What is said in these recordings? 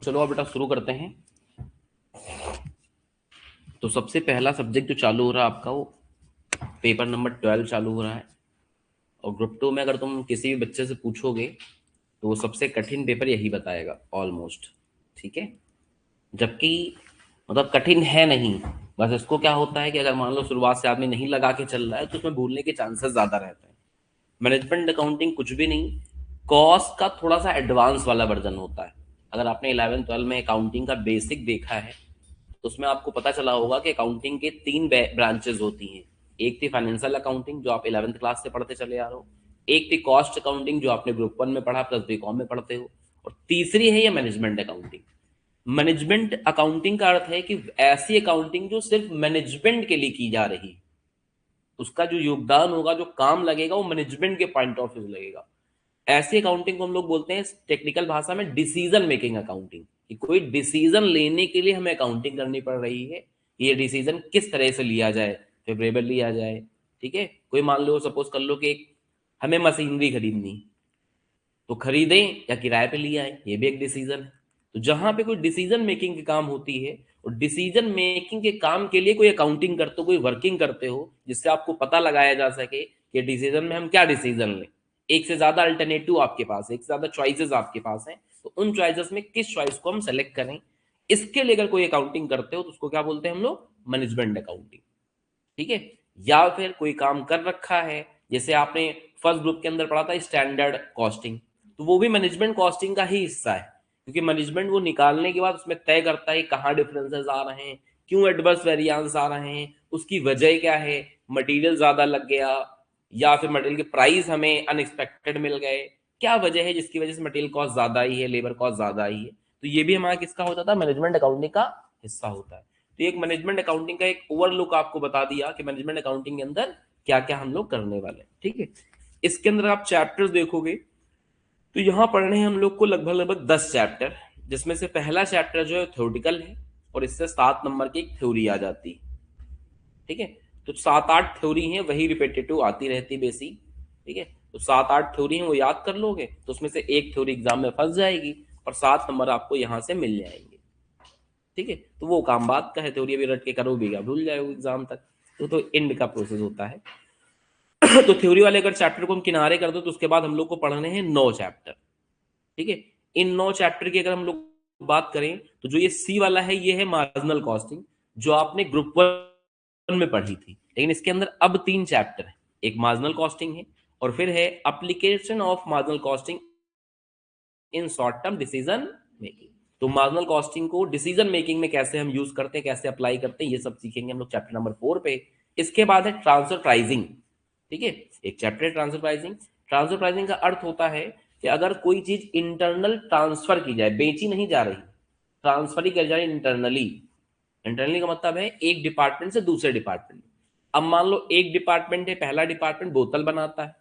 चलो अब बेटा शुरू करते हैं। तो सबसे पहला सब्जेक्ट जो चालू हो रहा है आपका, वो पेपर नंबर 12 चालू हो रहा है। और ग्रुप 2 में अगर तुम किसी भी बच्चे से पूछोगे तो वो सबसे कठिन पेपर यही बताएगा ऑलमोस्ट। ठीक है, जबकि मतलब कठिन है नहीं, बस इसको क्या होता है कि अगर मान लो शुरुआत से आदमी नहीं लगा के चल रहा है तो उसमें भूलने के चांसेस ज़्यादा रहते हैं। मैनेजमेंट अकाउंटिंग कुछ भी नहीं, कॉस्ट का थोड़ा सा एडवांस वाला वर्जन होता है। अगर आपने 11th 12 में अकाउंटिंग का बेसिक देखा है तो उसमें आपको पता चला होगा कि अकाउंटिंग के 3 ब्रांचेस होती हैं। एक थी फाइनेंशियल अकाउंटिंग जो आप 11th क्लास से पढ़ते चले आ रहे हो, एक थी कॉस्ट अकाउंटिंग जो आपने ग्रुप 1 में पढ़ा प्लस बीकॉम में पढ़ते हो, और तीसरी है ये मैनेजमेंट अकाउंटिंग। मैनेजमेंट अकाउंटिंग का अर्थ है कि ऐसी अकाउंटिंग जो सिर्फ मैनेजमेंट के लिए की जा रही, उसका जो योगदान होगा, जो काम लगेगा, वो मैनेजमेंट के पॉइंट ऑफ व्यू लगेगा। ऐसी अकाउंटिंग को हम लोग बोलते हैं टेक्निकल भाषा में डिसीजन मेकिंग अकाउंटिंग, कि कोई डिसीजन लेने के लिए हमें अकाउंटिंग करनी पड़ रही है। ये डिसीजन किस तरह से लिया जाए, फेवरेबल लिया जाए। ठीक है, कोई मान लो सपोज कर लो कि हमें मशीनरी खरीदनी, तो खरीदें या किराए पे लिया है, ये भी एक डिसीजन है। तो जहां पे कोई डिसीजन मेकिंग की काम होती है, और डिसीजन मेकिंग के काम के लिए कोई अकाउंटिंग करते हो, कोई वर्किंग करते हो, जिससे आपको पता लगाया जा सके कि डिसीजन में हम क्या डिसीजन लें। एक से ज्यादा अल्टरनेटिव आपके पास है, एक से ज्यादा चॉइसेस आपके पास हैं, तो उन चॉइसेस में किस चॉइस को हम सेलेक्ट करें, इसके लिए अगर कोई अकाउंटिंग करते हो तो उसको क्या बोलते हैं हम लोग, मैनेजमेंट अकाउंटिंग। ठीक है, या फिर कोई काम कर रखा है, जैसे आपने फर्स्ट ग्रुप के अंदर पढ़ा था स्टैंडर्ड कॉस्टिंग, तो वो भी मैनेजमेंट कॉस्टिंग का ही हिस्सा है। क्योंकि मैनेजमेंट वो निकालने के बाद उसमें तय करता है कहाँ डिफरेंसेस आ रहे हैं, क्यों एडवर्स वेरिएंस आ रहे हैं, उसकी वजह क्या है, मटेरियल ज्यादा लग गया या फिर मटेरियल के प्राइस हमें अनएक्सपेक्टेड मिल गए, क्या वजह है जिसकी वजह से मटेरियल कॉस्ट ज्यादा आई है, लेबर कॉस्ट ज्यादा आई है। तो ये भी हमारा किसका होता था, मैनेजमेंट अकाउंटिंग का हिस्सा होता है। तो एक मैनेजमेंट अकाउंटिंग का एक ओवरलुक आपको बता दिया कि मैनेजमेंट अकाउंटिंग के अंदर क्या क्या हम लोग करने वाले हैं। ठीक है, इसके अंदर आप चैप्टर्स देखोगे तो यहाँ पढ़ने हैं हम लोग को लगभग लगभग 10 चैप्टर, जिसमें से पहला चैप्टर जो है थ्योरेटिकल है, और इससे 7 नंबर की एक थ्योरी आ जाती है। ठीक है, तो 7 8 थ्योरी हैं, वही रिपीटेटिव आती रहती बेसिक। ठीक है, तो 7 8 थ्योरी हैं, वो याद कर लोगे तो उसमें से एक थ्योरी एग्जाम में फंस जाएगी, और 7 नंबर आपको यहाँ से मिल जाएंगे। ठीक है, तो वो काम बात का है, थ्योरी अभी रट के करोगे भूल जाओगे एग्जाम तक। तो एंड का प्रोसेस होता है। तो थ्योरी वाले अगर चैप्टर को हम किनारे कर दो तो उसके बाद हम लोग को पढ़ने हैं 9 चैप्टर। ठीक है, इन 9 चैप्टर की अगर हम लोग बात करें तो जो ये सी वाला है ये है मार्जिनल कॉस्टिंग, जो आपने ग्रुप 1 में पढ़ी थी। लेकिन इसके अंदर अब 3 चैप्टर है, एक मार्जिनल कॉस्टिंग है, और फिर है application of marginal costing in short term decision making. तो मार्जिनल कॉस्टिंग को डिसीजन मेकिंग में कैसे हम यूज करते हैं, कैसे अप्लाई करते हैं, ये सब सीखेंगे हम लोग चैप्टर नंबर 4 पे। इसके बाद है ट्रांसफर प्राइसिंग। ठीक है, एक चैप्टर है ट्रांसफर प्राइसिंग। ट्रांसफर प्राइसिंग का अर्थ होता है कि अगर कोई चीज इंटरनल ट्रांसफर की जाए, बेची नहीं जा रही, ट्रांसफर ही कर जाए इंटरनली। इंटरनली का मतलब है एक डिपार्टमेंट से दूसरे डिपार्टमेंट। अब मान लो एक डिपार्टमेंट है, पहला डिपार्टमेंट बोतल बनाता है,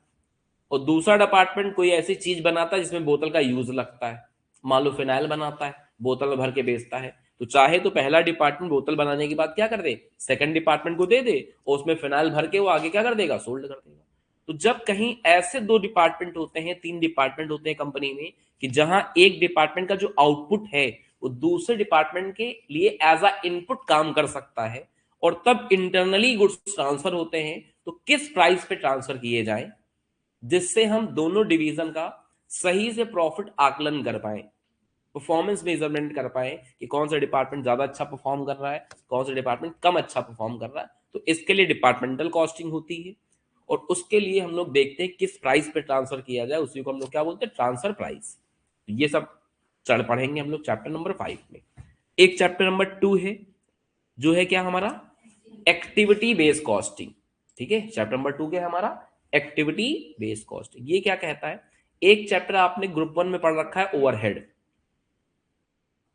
और दूसरा डिपार्टमेंट कोई ऐसी चीज बनाता है जिसमें बोतल का यूज लगता है। मान लो फिनाइल बनाता है, बोतल में भर के बेचता है, तो चाहे तो पहला डिपार्टमेंट बोतल बनाने के बाद क्या कर दे, सेकंड डिपार्टमेंट को दे दे, और उसमें फिनाइल भर के वो आगे क्या कर देगा, सोल्ड कर देगा। तो जब कहीं ऐसे 2 डिपार्टमेंट होते हैं, 3 डिपार्टमेंट होते हैं कंपनी में, कि जहां एक डिपार्टमेंट का जो आउटपुट है वो दूसरे डिपार्टमेंट के लिए एज अ इनपुट काम कर सकता है, और तब इंटरनली गुड्स ट्रांसफर होते हैं, तो किस प्राइस पे ट्रांसफर किए जाए जिससे हम दोनों डिवीजन का सही से प्रॉफिट आकलन कर पाए, परफॉर्मेंस मेजरमेंट कर पाए कि कौन सा डिपार्टमेंट ज्यादा अच्छा परफॉर्म कर रहा है, कौन सा डिपार्टमेंट कम अच्छा परफॉर्म कर रहा है। तो इसके लिए डिपार्टमेंटल कॉस्टिंग होती है, और उसके लिए हम लोग देखते हैं किस प्राइस पे ट्रांसफर किया जाए, उसी को हम लोग क्या बोलते हैं, ट्रांसफर प्राइस। तो ये सब चढ़ पढ़ेंगे हम लोग चैप्टर नंबर 5 में। एक चैप्टर नंबर 2 है, जो है क्या हमारा, एक्टिविटी बेस्ड कॉस्टिंग। ठीक है, चैप्टर नंबर 2 क्या है हमारा, एक्टिविटी बेस्ड कॉस्टिंग। ये क्या कहता है, एक चैप्टर आपने ग्रुप 1 में पढ़ रखा है ओवरहेड।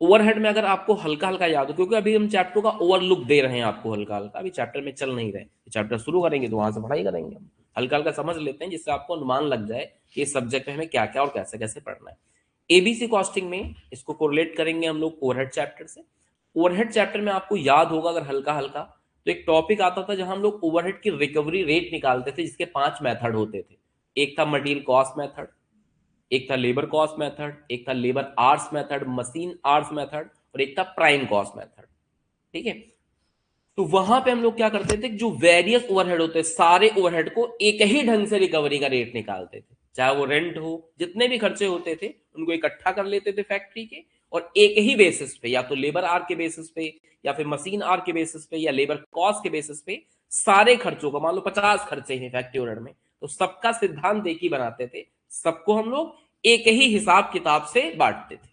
ओवरहेड में अगर आपको हल्का हल्का याद हो, क्योंकि अभी हम चैप्टर का ओवरलुक दे रहे हैं आपको हल्का हल्का, अभी चैप्टर में चल नहीं रहे, चैप्टर शुरू करेंगे तो वहां से पढ़ाई करेंगे हम, हल्का हल्का समझ लेते हैं जिससे आपको अनुमान लग जाए कि इस सब्जेक्ट में हमें क्या क्या और कैसे कैसे पढ़ना है। एबीसी कॉस्टिंग में इसको कोरिलेट करेंगे हम लोग ओवरहेड चैप्टर से। ओवरहेड चैप्टर में आपको याद होगा अगर हल्का हल्का, तो एक टॉपिक आता था जहां हम लोग ओवरहेड की रिकवरी रेट निकालते थे, जिसके 5 मेथड होते थे। एक था मटेरियल कॉस्ट मेथड, एक था लेबर कॉस्ट मेथड, एक था labour hours method, machine hours method, और एक था प्राइम कॉस्ट मेथड। ठीक है, तो वहां पे हम लोग क्या करते थे, जो वेरियस ओवरहेड होते सारे ओवरहेड को एक ही ढंग से रिकवरी का रेट निकालते थे, चाहे वो रेंट हो, जितने भी खर्चे होते थे उनको इकट्ठा कर लेते थे फैक्ट्री के, और एक ही बेसिस पे, या तो लेबर आर के बेसिस पे, या फिर मशीन आर के बेसिस पे, या लेबर कॉस्ट के बेसिस पे, सारे खर्चों को, मान लो 50 खर्चे हैं फैक्ट्री ओवरहेड में, तो सबका सिद्धांत एक ही बनाते थे, सबको हम लोग एक ही हिसाब किताब से बांटते थे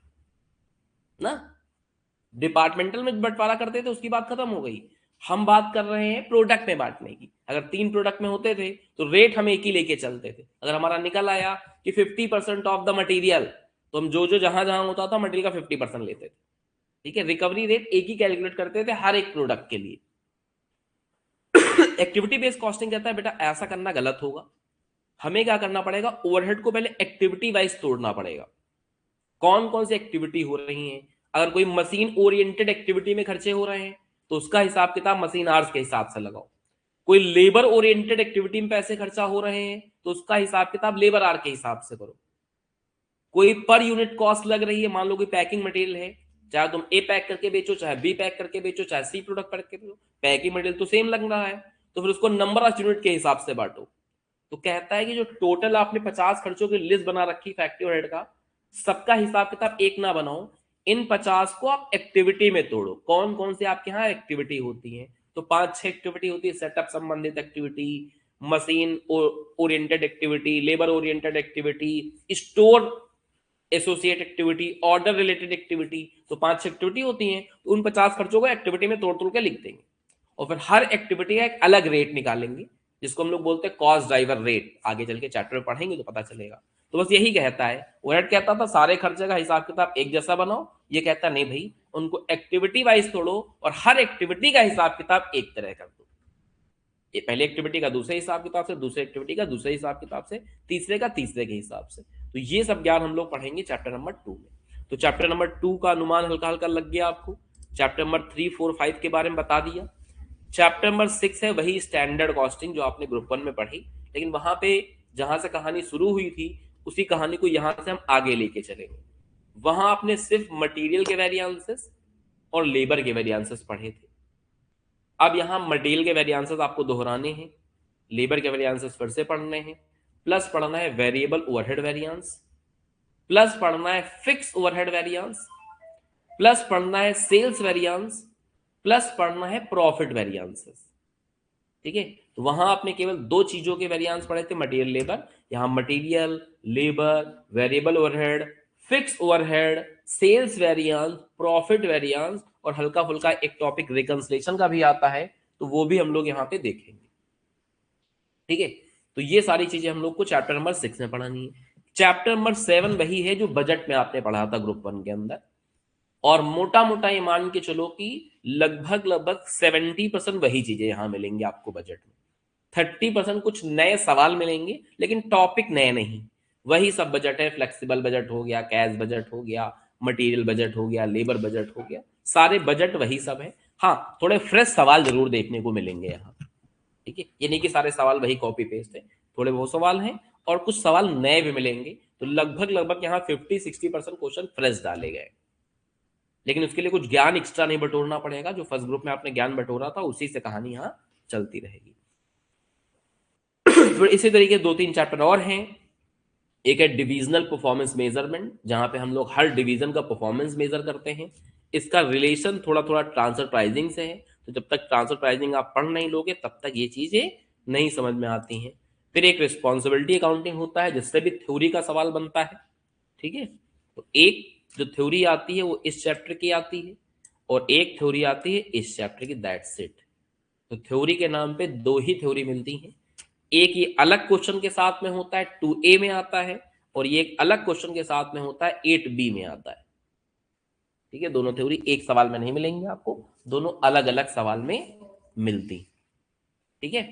ना। डिपार्टमेंटल में बंटवारा करते थे, उसकी बात खत्म हो गई। हम बात कर रहे हैं प्रोडक्ट में बांटने की। अगर 3 प्रोडक्ट में होते थे तो रेट हम एक ही लेके चलते थे। अगर हमारा निकल आया कि 50% ऑफ द मटेरियल, तो हम जो जो जहां जहां होता था मटेरियल का 50% लेते थे। ठीक है, रिकवरी रेट एक ही कैलकुलेट करते थे हर एक प्रोडक्ट के लिए। एक्टिविटी बेस्ड कॉस्टिंग कहता है बेटा ऐसा करना गलत होगा, हमें क्या करना पड़ेगा, ओवरहेड को पहले एक्टिविटी वाइज तोड़ना पड़ेगा। कौन कौन सी एक्टिविटी हो रही है। अगर कोई मशीन ओरिएंटेड एक्टिविटी में खर्चे हो रहे हैं तो उसका हिसाब किताब मशीन आवर्स के हिसाब से लगाओ। कोई लेबर ओरिएंटेड एक्टिविटी में पैसे खर्चा हो रहे हैं तो उसका हिसाब किताब लेबर आर के हिसाब से करो। कोई पर यूनिट कॉस्ट लग रही है, मान लो कोई पैकिंग मटेरियल है, चाहे तुम ए पैक करके बेचो, चाहे बी पैक करके बेचो, चाहे सी प्रोडक्ट करके बेचो, पैकिंग मटेरियल तो सेम लग रहा है, तो फिर उसको नंबर ऑफ यूनिट के हिसाब से बांटो। तो कहता है कि जो टोटल आपने 50 खर्चों की लिस्ट बना रखी फैक्ट्री ओवरहेड का, सबका हिसाब किताब एक ना बनाओ, इन 50 को आप एक्टिविटी में तोड़ो। कौन कौन से आपके यहाँ एक्टिविटी होती है, तो 5-6 एक्टिविटी होती है। सेटअप संबंधित activity, machine oriented activity, labour oriented activity, store associate activity, order related activity, तो 5-6 एक्टिविटी होती हैं। तो उन 50 खर्चों को एक्टिविटी में तोड़ तोड़ के लिख देंगे, और फिर हर एक्टिविटी का एक अलग रेट निकालेंगे, जिसको हम लोग बोलते हैं कॉस्ट ड्राइवर रेट। आगे चल के चैप्टर में पढ़ेंगे तो पता चलेगा। तो बस यही कहता है, ओवरहेड कहता था सारे खर्चे का हिसाब किताब एक जैसा बनाओ, ये कहता नहीं भाई, उनको एक्टिविटी वाइज तोड़ो और हर एक्टिविटी का हिसाब किताब एक तरह कर दो। ये पहले एक्टिविटी का दूसरे हिसाब किताब से, दूसरे एक्टिविटी का दूसरे हिसाब किताब से, तीसरे का तीसरे के हिसाब से। तो ये सब ज्ञान हम लोग पढ़ेंगे चैप्टर नंबर 2 में। तो चैप्टर नंबर 2 का अनुमान हल्का हल्का लग गया आपको। चैप्टर नंबर 3, 4, 5 के बारे में बता दिया। चैप्टर नंबर 6 है वही स्टैंडर्ड कॉस्टिंग जो आपने ग्रुप 1 में पढ़ी, लेकिन वहां पे जहां से कहानी शुरू हुई थी उसी कहानी को यहां से हम आगे लेके चलेंगे। वहां आपने सिर्फ मटेरियल के वेरिएंसेस और लेबर के वेरिएंसेस पढ़े थे। अब यहां मटेरियल के वेरिएंसेस आपको दोहराने हैं, लेबर के वेरिएंसेस फिर से पढ़ने हैं, प्लस पढ़ना है वेरिएबल ओवरहेड वेरिएंस, प्लस पढ़ना है फिक्स ओवरहेड वेरिएंस, प्लस पढ़ना है सेल्स वेरिएंस, प्लस पढ़ना है प्रॉफिट वेरिएंसेस। ठीक है, तो वहां आपने केवल 2 चीजों के वेरिएंस पढ़े थे, मटेरियल लेबर। यहां material, labour, variable overhead, fix overhead, sales variance, profit variance, और हल्का फुल्का एक टॉपिक रिकंसिलिएशन का भी आता है, तो वो भी हम लोग यहाँ पे देखेंगे। ठीक है, तो ये सारी चीजें हम लोग को चैप्टर नंबर 6 में पढ़ानी है। चैप्टर नंबर 7 वही है जो बजट में आपने पढ़ा था ग्रुप 1 के अंदर, और मोटा मोटा ये मान के चलो कि लगभग 70% वही चीजें यहां मिलेंगी आपको बजट में। 30% कुछ नए सवाल मिलेंगे, लेकिन टॉपिक नए नहीं, वही सब बजट है। फ्लेक्सिबल बजट हो गया, कैश बजट हो गया, मटेरियल बजट हो गया, लेबर बजट हो गया, सारे बजट वही सब है। हाँ, थोड़े फ्रेश सवाल जरूर देखने को मिलेंगे यहाँ। ठीक है, ये नहीं कि सारे सवाल वही कॉपी पेस्ट है, थोड़े बहुत सवाल हैं और कुछ सवाल नए भी मिलेंगे। तो लगभग यहाँ 50-60% क्वेश्चन फ्रेश डाले गए, लेकिन उसके लिए कुछ ज्ञान एक्स्ट्रा नहीं बटोरना पड़ेगा। जो फर्स्ट ग्रुप में आपने ज्ञान बटोरा था उसी से कहानी यहाँ चलती रहेगी। फिर इसी तरीके 2-3 चैप्टर और हैं। एक है डिविजनल परफॉर्मेंस मेजरमेंट, जहां पे हम लोग हर डिवीजन का परफॉर्मेंस मेजर करते हैं। इसका रिलेशन थोड़ा थोड़ा ट्रांसफर प्राइसिंग से है, तो जब तक ट्रांसफर प्राइसिंग आप पढ़ नहीं लोगे तब तक ये चीजें नहीं समझ में आती हैं। फिर एक रिस्पॉन्सिबिलिटी अकाउंटिंग होता है, जिससे भी थ्योरी का सवाल बनता है। ठीक है, तो एक जो थ्योरी आती है वो इस चैप्टर की आती है, और एक थ्योरी आती है इस चैप्टर की, दैट्स इट। तो थ्योरी के नाम पे 2 ही थ्योरी मिलती हैं। एक ये अलग क्वेश्चन के साथ में होता है, 2A में आता है, और ये एक अलग क्वेश्चन के साथ में होता है, 8B में आता है। ठीक है, दोनों थ्योरी एक सवाल में नहीं मिलेंगे आपको, दोनों अलग अलग सवाल में मिलती। ठीक है,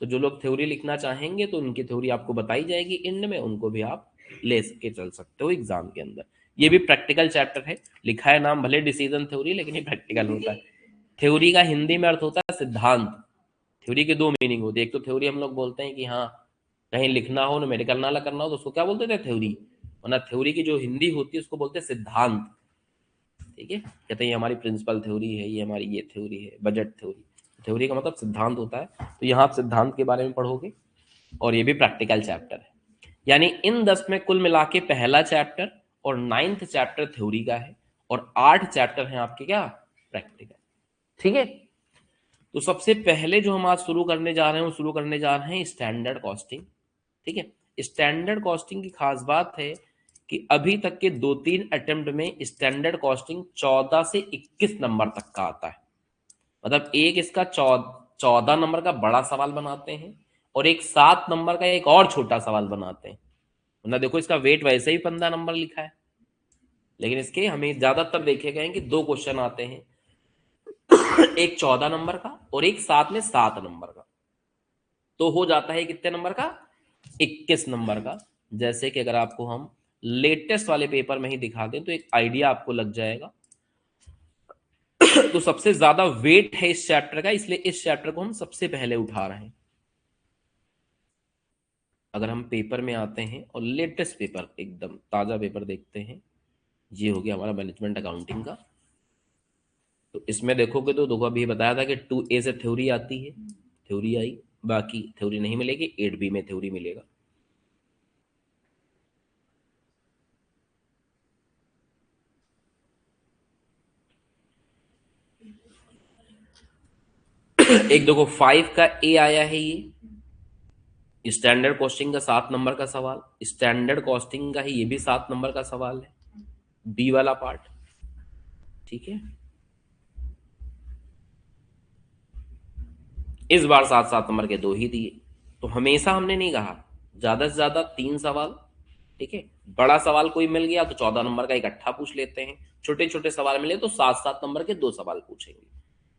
तो जो लोग थ्योरी लिखना चाहेंगे तो उनकी थ्योरी आपको बताई जाएगी एंड में, उनको भी आप ले के चल सकते हो एग्जाम के अंदर। ये भी प्रैक्टिकल चैप्टर है, लिखा है नाम भले डिसीजन थ्योरी, लेकिन ये प्रैक्टिकल होता है। थ्योरी का हिंदी में अर्थ होता है सिद्धांत। थ्योरी के 2 मीनिंग होती है। एक तो थ्योरी हम लोग बोलते हैं कि हाँ कहीं लिखना हो, मेडिकल ना करना हो, तो उसको क्या बोलते थे, थ्योरी। वरना थ्योरी की जो हिंदी होती है उसको बोलते हैं सिद्धांत। ठीक है, कहते हैं ये हमारी प्रिंसिपल थ्योरी है, ये हमारी ये थ्योरी है, बजट थ्योरी। थ्योरी का मतलब सिद्धांत होता है, तो यहाँ आप सिद्धांत के बारे में पढ़ोगे और ये भी प्रैक्टिकल चैप्टर है। यानी इन 10 में कुल मिला के पहला चैप्टर और 9th चैप्टर थ्योरी का है और 8 चैप्टर हैं आपके क्या, प्रैक्टिकल। ठीक है, तो सबसे पहले जो हम आज शुरू करने जा रहे हैं वो शुरू करने जा रहे हैं स्टैंडर्ड कॉस्टिंग। ठीक है, स्टैंडर्ड कॉस्टिंग की खास बात है कि अभी तक के 2-3 अटेम्प्ट में स्टैंडर्ड कॉस्टिंग 14 से 21 नंबर तक का आता है। मतलब एक इसका 14 नंबर का बड़ा सवाल बनाते हैं और एक 7 नंबर का एक और छोटा सवाल बनाते हैं। मतलब देखो इसका वेट वैसे ही 15 नंबर लिखा है, लेकिन इसके हमें ज्यादातर देखे गए हैं कि 2 क्वेश्चन आते हैं, एक 14 नंबर का और एक साथ में 7 नंबर का। तो हो जाता है कितने नंबर का, 21 नंबर का। जैसे कि अगर आपको हम लेटेस्ट वाले पेपर में ही दिखा दें तो एक आइडिया आपको लग जाएगा। तो सबसे ज्यादा वेट है इस चैप्टर का, इसलिए इस चैप्टर को हम सबसे पहले उठा रहे हैं। अगर हम पेपर में आते हैं और लेटेस्ट पेपर, एकदम ताजा पेपर देखते हैं, ये हो गया हमारा मैनेजमेंट अकाउंटिंग का। तो इसमें देखोगे तो देखो अभी बताया था कि 2A से थ्योरी आती है, थ्योरी आई, बाकी थ्योरी नहीं मिलेगी, 8B में थ्योरी मिलेगा। एक देखो 5 का A आया है, ये स्टैंडर्ड कॉस्टिंग का 7 नंबर का सवाल, स्टैंडर्ड कॉस्टिंग का ही ये भी 7 नंबर का सवाल है, बी वाला पार्ट। ठीक है, इस बार 7-7 नंबर के 2 ही दिए। तो हमेशा हमने नहीं कहा, ज्यादा से ज्यादा 3 सवाल। ठीक है, बड़ा सवाल कोई मिल गया तो 14 नंबर का इकट्ठा पूछ लेते हैं, छोटे छोटे सवाल मिले तो 7-7 नंबर के 2 सवाल पूछेंगे।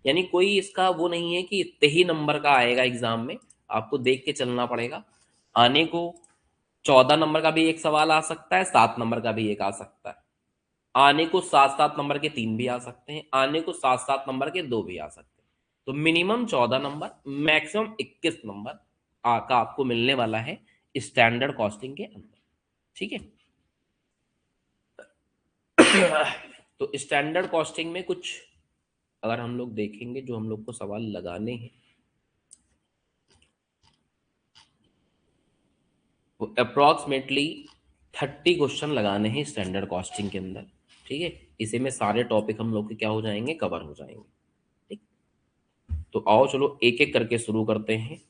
यानी कोई इसका वो नहीं है कि इतने ही नंबर का आएगा एग्जाम में, आपको देख के चलना पड़ेगा। आने को 14 नंबर का भी एक सवाल आ सकता है, 7 नंबर का भी एक आ सकता है, आने को 7-7 नंबर के 3 भी आ सकते हैं, आने को 7-7 नंबर के 2 भी आ सकते हैं। तो मिनिमम 14 नंबर, मैक्सिमम 21 नंबर का आपको मिलने वाला है स्टैंडर्ड कॉस्टिंग के अंदर। ठीक है, तो स्टैंडर्ड कॉस्टिंग में कुछ अगर हम लोग देखेंगे जो हम लोग को सवाल लगाने हैं, वो अप्रोक्सीमेटली 30 क्वेश्चन लगाने हैं स्टैंडर्ड कॉस्टिंग के अंदर। ठीक है, इसी में सारे टॉपिक हम लोग के क्या हो जाएंगे, कवर हो जाएंगे। ठीक, तो आओ चलो एक एक करके शुरू करते हैं।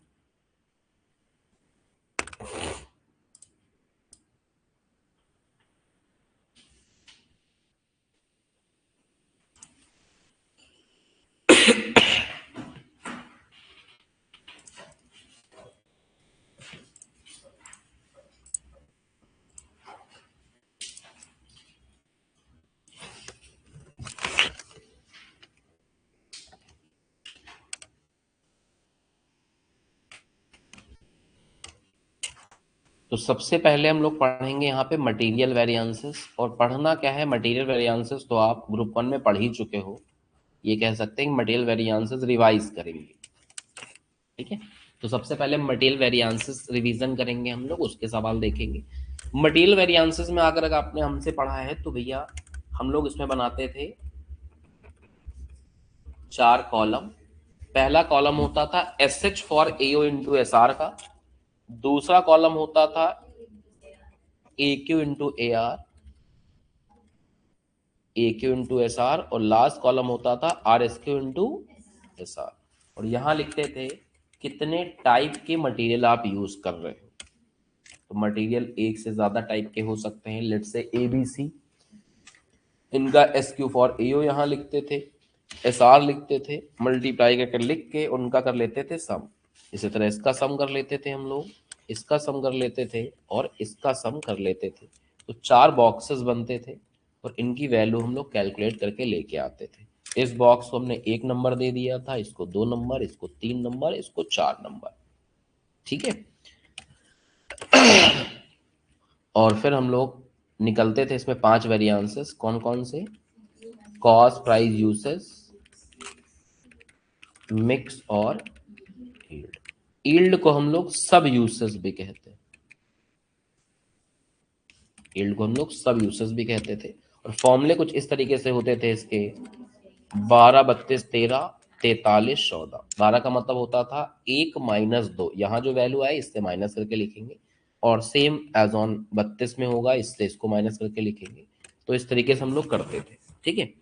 तो सबसे पहले हम लोग पढ़ेंगे यहाँ पे मटेरियल वेरिएंसेस। और पढ़ना क्या है मटेरियल वेरिएंसेस, तो आप ग्रुप 1 में पढ़ ही चुके हो। ये कह सकते हैं मटेरियल वेरिएंसेस रिवाइज करेंगे। ठीक है, तो सबसे पहले मटेरियल वेरिएंसेस रिवीजन करेंगे हम लोग, उसके सवाल देखेंगे। मटेरियल वेरिएंसेस में अगर आपने हमसे पढ़ा है तो भैया हम लोग इसमें बनाते थे 4 कॉलम। पहला कॉलम होता था SH for AO into SR का, दूसरा कॉलम होता था AQ into AR, AQ into SR, और लास्ट कॉलम होता था RSQ इंटू SR। और यहां लिखते थे कितने टाइप के मटेरियल आप यूज कर रहे हो। तो मटेरियल एक से ज्यादा टाइप के हो सकते हैं, लेट से ABC, इनका SQ फॉर AO यहाँ लिखते थे, SR लिखते थे, मल्टीप्लाई करके लिख के उनका कर लेते थे सम। इसी तरह इसका सम कर लेते थे हम लोग, इसका सम कर लेते थे और इसका सम कर लेते थे। तो 4 बॉक्सेस बनते थे और इनकी वैल्यू हम लोग कैलकुलेट करके लेके आते थे। इस बॉक्स को हमने 1 नंबर दे दिया था, इसको 2 नंबर, इसको 3 नंबर, इसको 4 नंबर। ठीक है, और फिर हम लोग निकलते थे इसमें 5 वेरिएंसेस। कौन कौन से, कॉस्ट, प्राइस, यूसेस, मिक्स और यील्ड। यील्ड को हम लोग सब यूसेस भी कहते हैं। यील्ड को हम लोग सब यूसेस भी कहते थे। और फॉर्मूले कुछ इस तरीके से होते थे इसके, 12 32 13 43 14। 12 का मतलब होता था 1 माइनस 2, यहाँ जो वैल्यू आए इससे माइनस करके लिखेंगे, और सेम एज ऑन 32 में होगा, इससे इसको माइनस करके लिखेंगे। तो इस तरीके से हम लोग करते थे, ठीक है।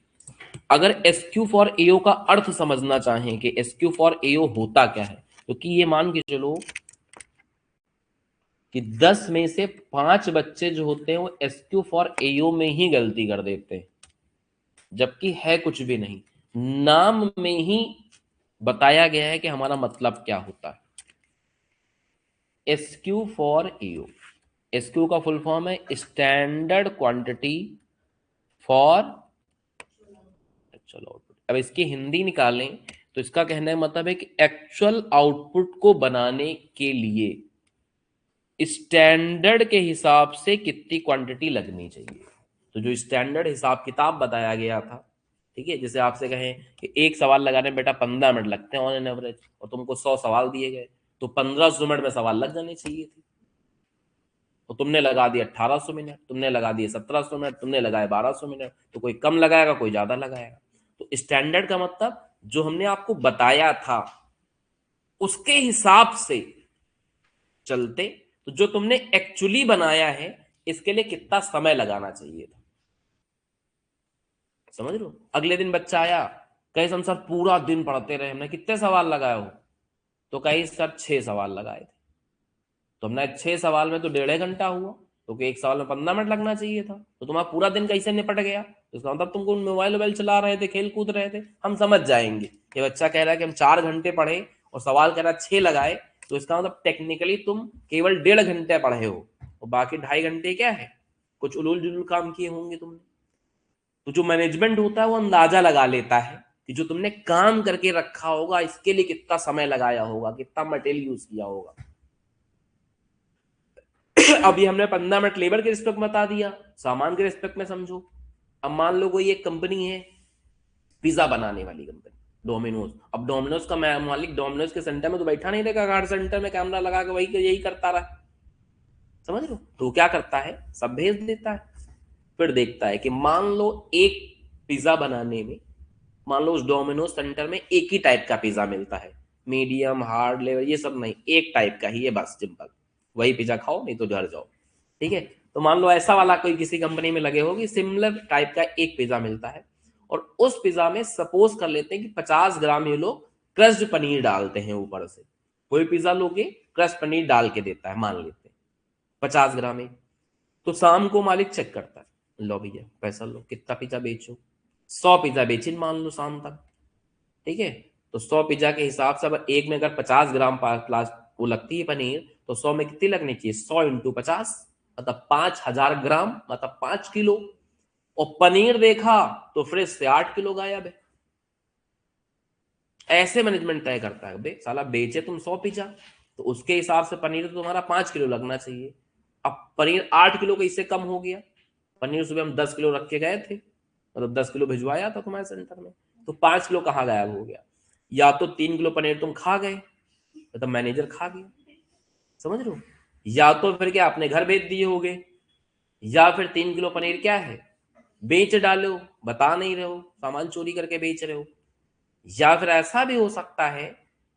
अगर एस क्यू फॉर एओ का अर्थ समझना चाहें कि एस क्यू फॉर एओ होता क्या है, क्योंकि ये मान के चलो कि 10 में से 5 बच्चे जो होते हैं वो एस क्यू फॉर एओ में ही गलती कर देते हैं, जबकि है कुछ भी नहीं, नाम में ही बताया गया है कि हमारा मतलब क्या होता है। S Q for AO, S Q का फुल फॉर्म है standard quantity for actual output. अब इसकी हिंदी निकालें तो इसका कहने का मतलब है कि एक्चुअल आउटपुट को बनाने के लिए स्टैंडर्ड के हिसाब से कितनी क्वांटिटी लगनी चाहिए। तो जो स्टैंडर्ड हिसाब किताब बताया गया था, ठीक है, जैसे आपसे कहें कि एक सवाल लगाने में बेटा 15 मिनट लगते हैं ऑन एन एवरेज, और तुमको 100 सवाल दिए गए, तो 1500 मिनट में सवाल लग जाने चाहिए थे, तो तुमने लगा दिया 1800 मिनट, तुमने लगा दिए 1700 मिनट, तुमने लगाए 1200 मिनट, तो कोई कम लगाएगा कोई ज्यादा लगाएगा। तो स्टैंडर्ड का मतलब जो हमने आपको बताया था उसके हिसाब से चलते, तो जो तुमने एक्चुअली बनाया है इसके लिए कितना समय लगाना चाहिए था, समझ लो। अगले दिन बच्चा आया, कहे हम सर पूरा दिन पढ़ते रहे, हमने कितने सवाल लगाए हो, तो कहीं सर 6 सवाल लगाए थे। तो हमने 6 सवाल में तो 1.5 घंटा हुआ, क्योंकि एक सवाल में 15 मिनट लगना चाहिए था, तो तुम्हारा पूरा दिन कैसे निपट गया। तो इसका मतलब तुमको मोबाइल वोबाइल चला रहे थे, खेल कूद रहे थे, हम समझ जाएंगे। ये बच्चा कह रहा है कि हम 4 घंटे पढ़े और सवाल कह रहा है 6 लगाए, तो इसका मतलब टेक्निकली तुम केवल 1.5 घंटे पढ़े हो और बाकी 2.5 घंटे क्या है, कुछ उलूल जुलूल काम किए होंगे तुमने। तो जो मैनेजमेंट होता है वो अंदाजा लगा लेता है कि जो तुमने काम करके रखा होगा इसके लिए कितना समय लगाया होगा, कितना मटेरियल यूज किया होगा। अभी हमने 15 मिनट लेबर के रिस्पेक्ट में बता दिया, सामान के रिस्पेक्ट में समझो। अब मान लो कोई एक कंपनी है पिज्जा बनाने वाली कंपनी, डोमिनोज। अब डोमिनोज का मालिक डोमिनोज के सेंटर में तो बैठा नहीं रहेगा, गार्ड सेंटर में कैमरा लगा के वही यही करता रहा, समझ लो। तो क्या करता है, सब भेज देता है, फिर देखता है कि मान लो एक पिज्जा बनाने में, मान लो उस डोमिनोज सेंटर में एक ही टाइप का पिज्जा मिलता है, मीडियम हार्ड लेवल ये सब नहीं, एक टाइप का ही है बस, सिंपल वही पिज्जा खाओ नहीं तो घर जाओ, ठीक है। तो मान लो ऐसा वाला कोई किसी कंपनी में लगे हो कि सिमिलर टाइप का एक पिज्जा मिलता है, और उस पिज्जा में सपोज कर लेते हैं कि 50 ग्राम ये लोग क्रश्ड पनीर डालते हैं ऊपर से। कोई पिज्जा लोगे क्रश्ड पनीर डाल के देता है, मान लेते हैं 50 ग्राम है। तो शाम को मालिक चेक करता है, लो भैया पैसा लो, कितना पिज्जा बेचो, 100 पिज्जा बेची मान लो शाम तक, ठीक है। तो 100 पिज्जा के हिसाब से अब एक में अगर 50 ग्राम प्लास वो लगती है पनीर, तो 100 में कितनी लगनी चाहिए, 100 × 50, मतलब 5000 ग्राम, मतलब 5 किलो। और पनीर देखा तो फ्रिज से 8 किलो गायब है। ऐसे मैनेजमेंट तय करता है, बे साला बेचे तुम 100 पिज्जा, तो उसके हिसाब से पनीर तो तुम्हारा 5 किलो लगना चाहिए। अब पनीर 8 किलो कैसे कम हो गया, पनीर सुबह हम 10 किलो रख के गए थे, मतलब 10 किलो भिजवाया था तुम्हारे सेंटर में, तो 5 किलो कहाँ गायब हो गया। या तो 3 किलो पनीर तुम खा गए, मतलब मैनेजर खा गया, समझ लो। या तो फिर क्या अपने घर भेज दिए होगे, या फिर 3 किलो पनीर क्या है बेच डालो, बता नहीं रहे हो, सामान चोरी करके बेच रहे हो। या फिर ऐसा भी हो सकता है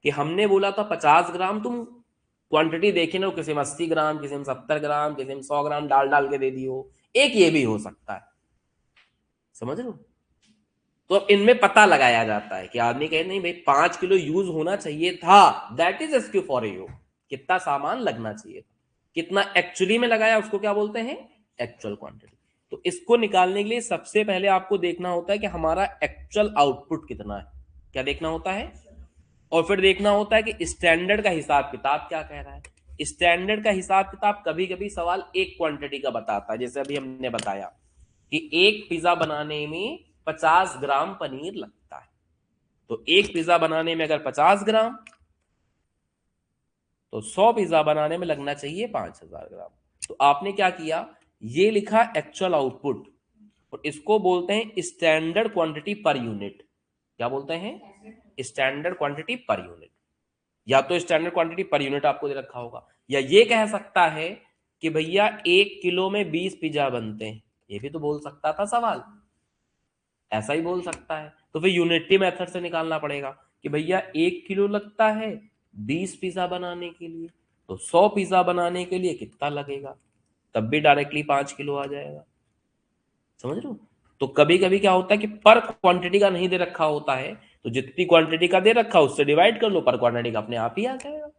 कि हमने बोला था 50 ग्राम, तुम क्वांटिटी देखे ना, किसी में 80 ग्राम, किसी में 70 ग्राम, किसी में 100 ग्राम डाल डाल के दे दी हो, एक ये भी हो सकता है, समझ लो। तो अब इनमें पता लगाया जाता है कि आदमी कहे नहीं भाई 5 किलो यूज होना चाहिए था, that is SQ for you, कितना सामान लगना चाहिए था, कितना एक्चुअली में लगाया उसको क्या बोलते हैं, एक्चुअल क्वांटिटी। तो इसको निकालने के लिए सबसे पहले आपको देखना होता है कि हमारा एक्चुअल आउटपुट कितना है, क्या देखना होता है, और फिर देखना होता है कि स्टैंडर्ड का हिसाब किताब क्या कह रहा है। स्टैंडर्ड का हिसाब किताब कभी कभी सवाल एक क्वांटिटी का बताता है, जैसे अभी हमने बताया कि एक पिज्जा बनाने में 50 ग्राम पनीर लगता है, तो एक पिज्जा बनाने में अगर 50 ग्राम, तो 100 पिज्जा बनाने में लगना चाहिए 5000 ग्राम। तो आपने क्या किया, ये लिखा एक्चुअल आउटपुट, और इसको बोलते हैं स्टैंडर्ड क्वांटिटी पर यूनिट। क्या बोलते हैं, स्टैंडर्ड क्वांटिटी पर यूनिट। या तो स्टैंडर्ड क्वांटिटी पर यूनिट आपको दे रखा होगा, या ये कह सकता है कि भैया 1 किलो में 20 पिज्जा बनते हैं, ये भी तो बोल सकता था सवाल, ऐसा ही बोल सकता है। तो फिर यूनिटी मेथड से निकालना पड़ेगा कि भैया 1 किलो लगता है 20 पिज्जा बनाने के लिए, तो 100 पिज्जा बनाने के लिए कितना लगेगा, तब भी डायरेक्टली 5 किलो आ जाएगा। समझ रहे हो? तो कभी कभी क्या होता है कि पर क्वांटिटी का नहीं दे रखा होता है, तो जितनी क्वांटिटी का दे रखा उससे डिवाइड कर लो, पर क्वांटिटी का अपने आप ही आ जाएगा,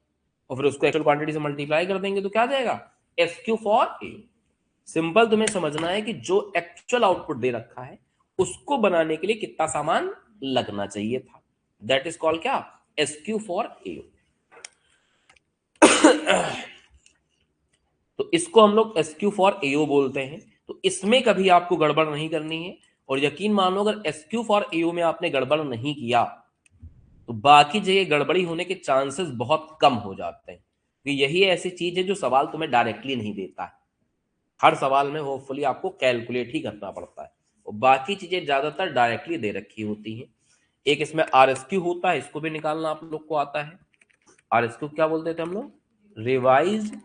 और फिर उसको एक्चुअल क्वांटिटी से मल्टीप्लाई कर देंगे तो क्या आ जाएगा, SQ फॉर ए। सिंपल तुम्हें समझना है कि जो एक्चुअल आउटपुट दे रखा है उसको बनाने के लिए कितना सामान लगना चाहिए था, दैट इज कॉल्ड क्या, SQ फॉर ए। तो इसको हम लोग SQ फॉर AO बोलते हैं। तो इसमें कभी आपको गड़बड़ नहीं करनी है, और यकीन मानो अगर SQ फॉर AO में आपने गड़बड़ नहीं किया तो बाकी जगह गड़बड़ी होने के चांसेस बहुत कम हो जाते हैं, क्योंकि यही ऐसी चीज है जो सवाल तुम्हें डायरेक्टली नहीं देता है। हर सवाल में होपफुली आपको कैलकुलेट ही करना पड़ता है, और बाकी चीजें ज्यादातर डायरेक्टली दे रखी होती हैं। एक इसमें RSQ होता है, इसको भी निकालना आप लोग को आता है। RSQ क्या बोलते थे हम लोग, रिवाइज्ड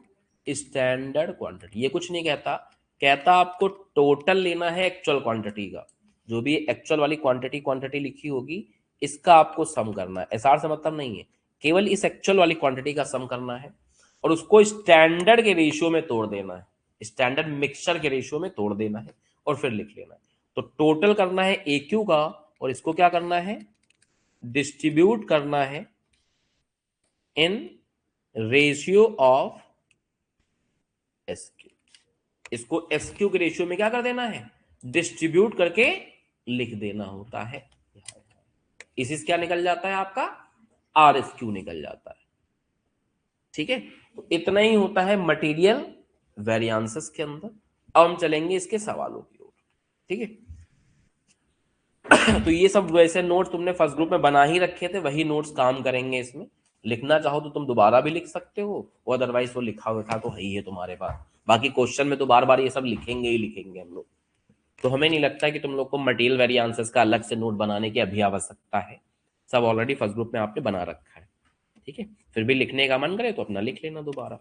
स्टैंडर्ड क्वांटिटी। ये कुछ नहीं कहता, कहता आपको टोटल लेना है एक्चुअल क्वांटिटी का, जो भी एक्चुअल वाली क्वांटिटी लिखी होगी इसका आपको सम करना है। SR से मतलब नहीं है, केवल इस एक्चुअल वाली क्वांटिटी का सम करना है और उसको स्टैंडर्ड के रेशियो में तोड़ देना है, स्टैंडर्ड मिक्सचर के रेशियो में तोड़ देना है और फिर लिख लेना है। तो टोटल करना है AQ का, और इसको क्या करना है, डिस्ट्रीब्यूट करना है इन रेशियो ऑफ SQ। इसको SQ के रेशियो में क्या कर देना है, डिस्ट्रीब्यूट करके लिख देना होता है। इसी से क्या निकल जाता है आपका, RSQ निकल जाता है। ठीक है, तो इतना ही होता है मटेरियल वेरिएंसेस के अंदर। अब हम चलेंगे इसके सवालों की ओर। ठीक है, तो ये सब वैसे नोट्स तुमने फर्स्ट ग्रुप में बना ही रखे थे, वही नोट्स काम करेंगे इसमें। लिखना चाहो तो तुम दोबारा भी लिख सकते हो, और अदरवाइज वो लिखा हुआ था तो है ही है तुम्हारे पास। बाकी क्वेश्चन में तो बार बार ये सब लिखेंगे ही लिखेंगे हम लोग, तो हमें नहीं लगता है कि तुम लोग को मटेरियल वेरिएंसेस का अलग से नोट बनाने की अभी आवश्यकता है, सब ऑलरेडी फर्स्ट ग्रुप में आपने बना रखा है। ठीक है, फिर भी लिखने का मन करे तो अपना लिख लेना दोबारा।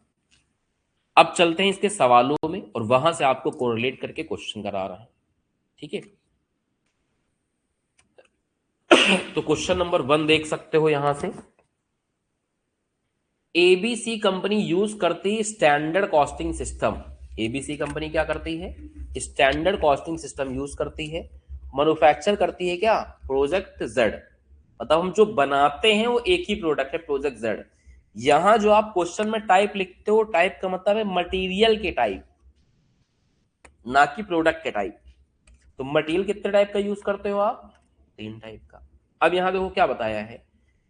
अब चलते हैं इसके सवालों में, और वहां से आपको कोरिलेट करके क्वेश्चन करा रहा है। ठीक है, तो क्वेश्चन नंबर 1 देख सकते हो यहां से, ABC कंपनी यूज करती है standard costing system. ABC company क्या करती है, स्टैंडर्ड कॉस्टिंग सिस्टम यूज करती है। मैन्युफैक्चर करती है क्या, प्रोजेक्ट जेड। मतलब हम जो बनाते हैं वो एक ही प्रोडक्ट है, प्रोजेक्ट जेड। यहां जो आप क्वेश्चन में टाइप लिखते हो, टाइप का मतलब है मटेरियल के टाइप, ना कि प्रोडक्ट के टाइप। तो मटेरियल कितने टाइप का यूज करते हो आप, 3 टाइप का। अब यहां देखो क्या बताया है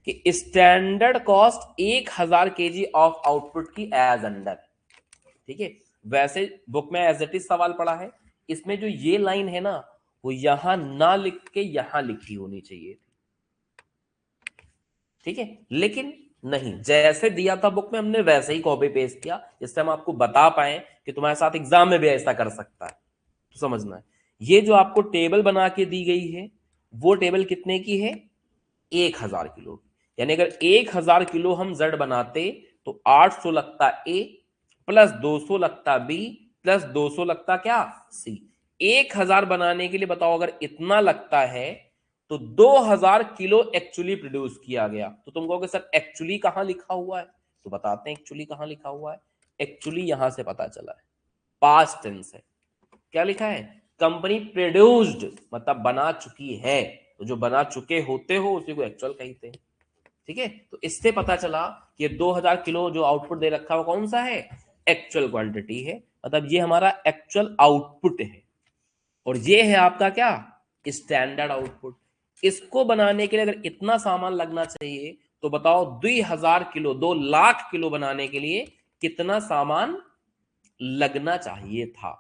कि standard cost 1000 kg of output की एज अंडर। ठीक है, वैसे बुक में एज इट इज सवाल पड़ा है, इसमें जो ये लाइन है ना वो यहां ना लिख के यहां लिखी होनी चाहिए थी। ठीक है, लेकिन नहीं, जैसे दिया था बुक में हमने वैसे ही कॉपी पेस्ट किया, जिससे हम आपको बता पाए कि तुम्हारे साथ एग्जाम में भी ऐसा कर सकता है। तो समझना है, ये जो आपको टेबल बना के दी गई है वो टेबल कितने की है, 1000 किलो। यानी अगर 1000 किलो हम जेड बनाते तो 800 लगता ए, प्लस 200 लगता बी, प्लस 200 लगता क्या, सी। 1000 बनाने के लिए बताओ अगर इतना लगता है तो 2000 किलो एक्चुअली प्रोड्यूस किया गया। तो तुम कहोगे सर एक्चुअली कहां लिखा हुआ है, तो बताते हैं एक्चुअली कहां लिखा हुआ है। एक्चुअली यहां से पता चला है, पास्ट टेंस है। क्या लिखा है, कंपनी प्रोड्यूस्ड, मतलब बना चुकी है। तो जो बना चुके होते हो उसी को एक्चुअल कहते हैं। ठीक है, तो इससे पता चला कि ये 2000 किलो जो आउटपुट दे रखा है वो कौन सा है, एक्चुअल क्वांटिटी है, मतलब ये हमारा एक्चुअल आउटपुट है। और ये है आपका क्या, स्टैंडर्ड आउटपुट। इसको बनाने के लिए अगर इतना सामान लगना चाहिए तो बताओ 2000 किलो, 2 लाख किलो बनाने के लिए कितना सामान लगना चाहिए था।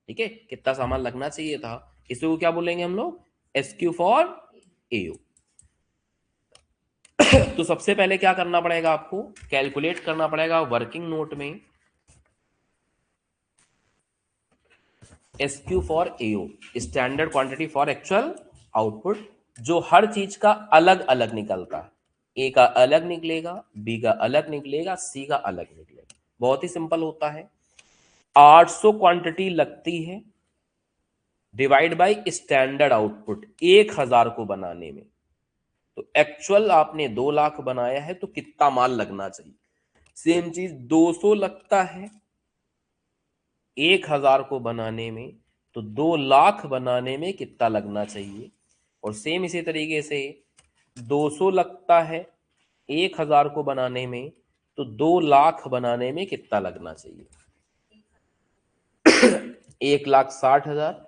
ठीक है, कितना सामान लगना चाहिए था, इसको क्या बोलेंगे हम लोग, SQ फॉर AO। तो सबसे पहले क्या करना पड़ेगा आपको, कैलकुलेट करना पड़ेगा वर्किंग नोट में SQ for AO, standard quantity for actual output, जो हर चीज का अलग अलग निकलता है। A का अलग निकलेगा, B का अलग निकलेगा, C का अलग निकलेगा। बहुत ही सिंपल होता है। 800 क्वांटिटी लगती है डिवाइड बाय स्टैंडर्ड आउटपुट 1000 को बनाने में। तो एक्चुअल आपने 2 लाख बनाया है तो कितना माल लगना चाहिए। सेम चीज 200 लगता है 1000 को बनाने में, तो 2 लाख बनाने में कितना लगना चाहिए। और सेम इसी तरीके से 200 लगता है 1000 को बनाने में, तो 2 लाख बनाने में कितना लगना चाहिए। 1,60,000,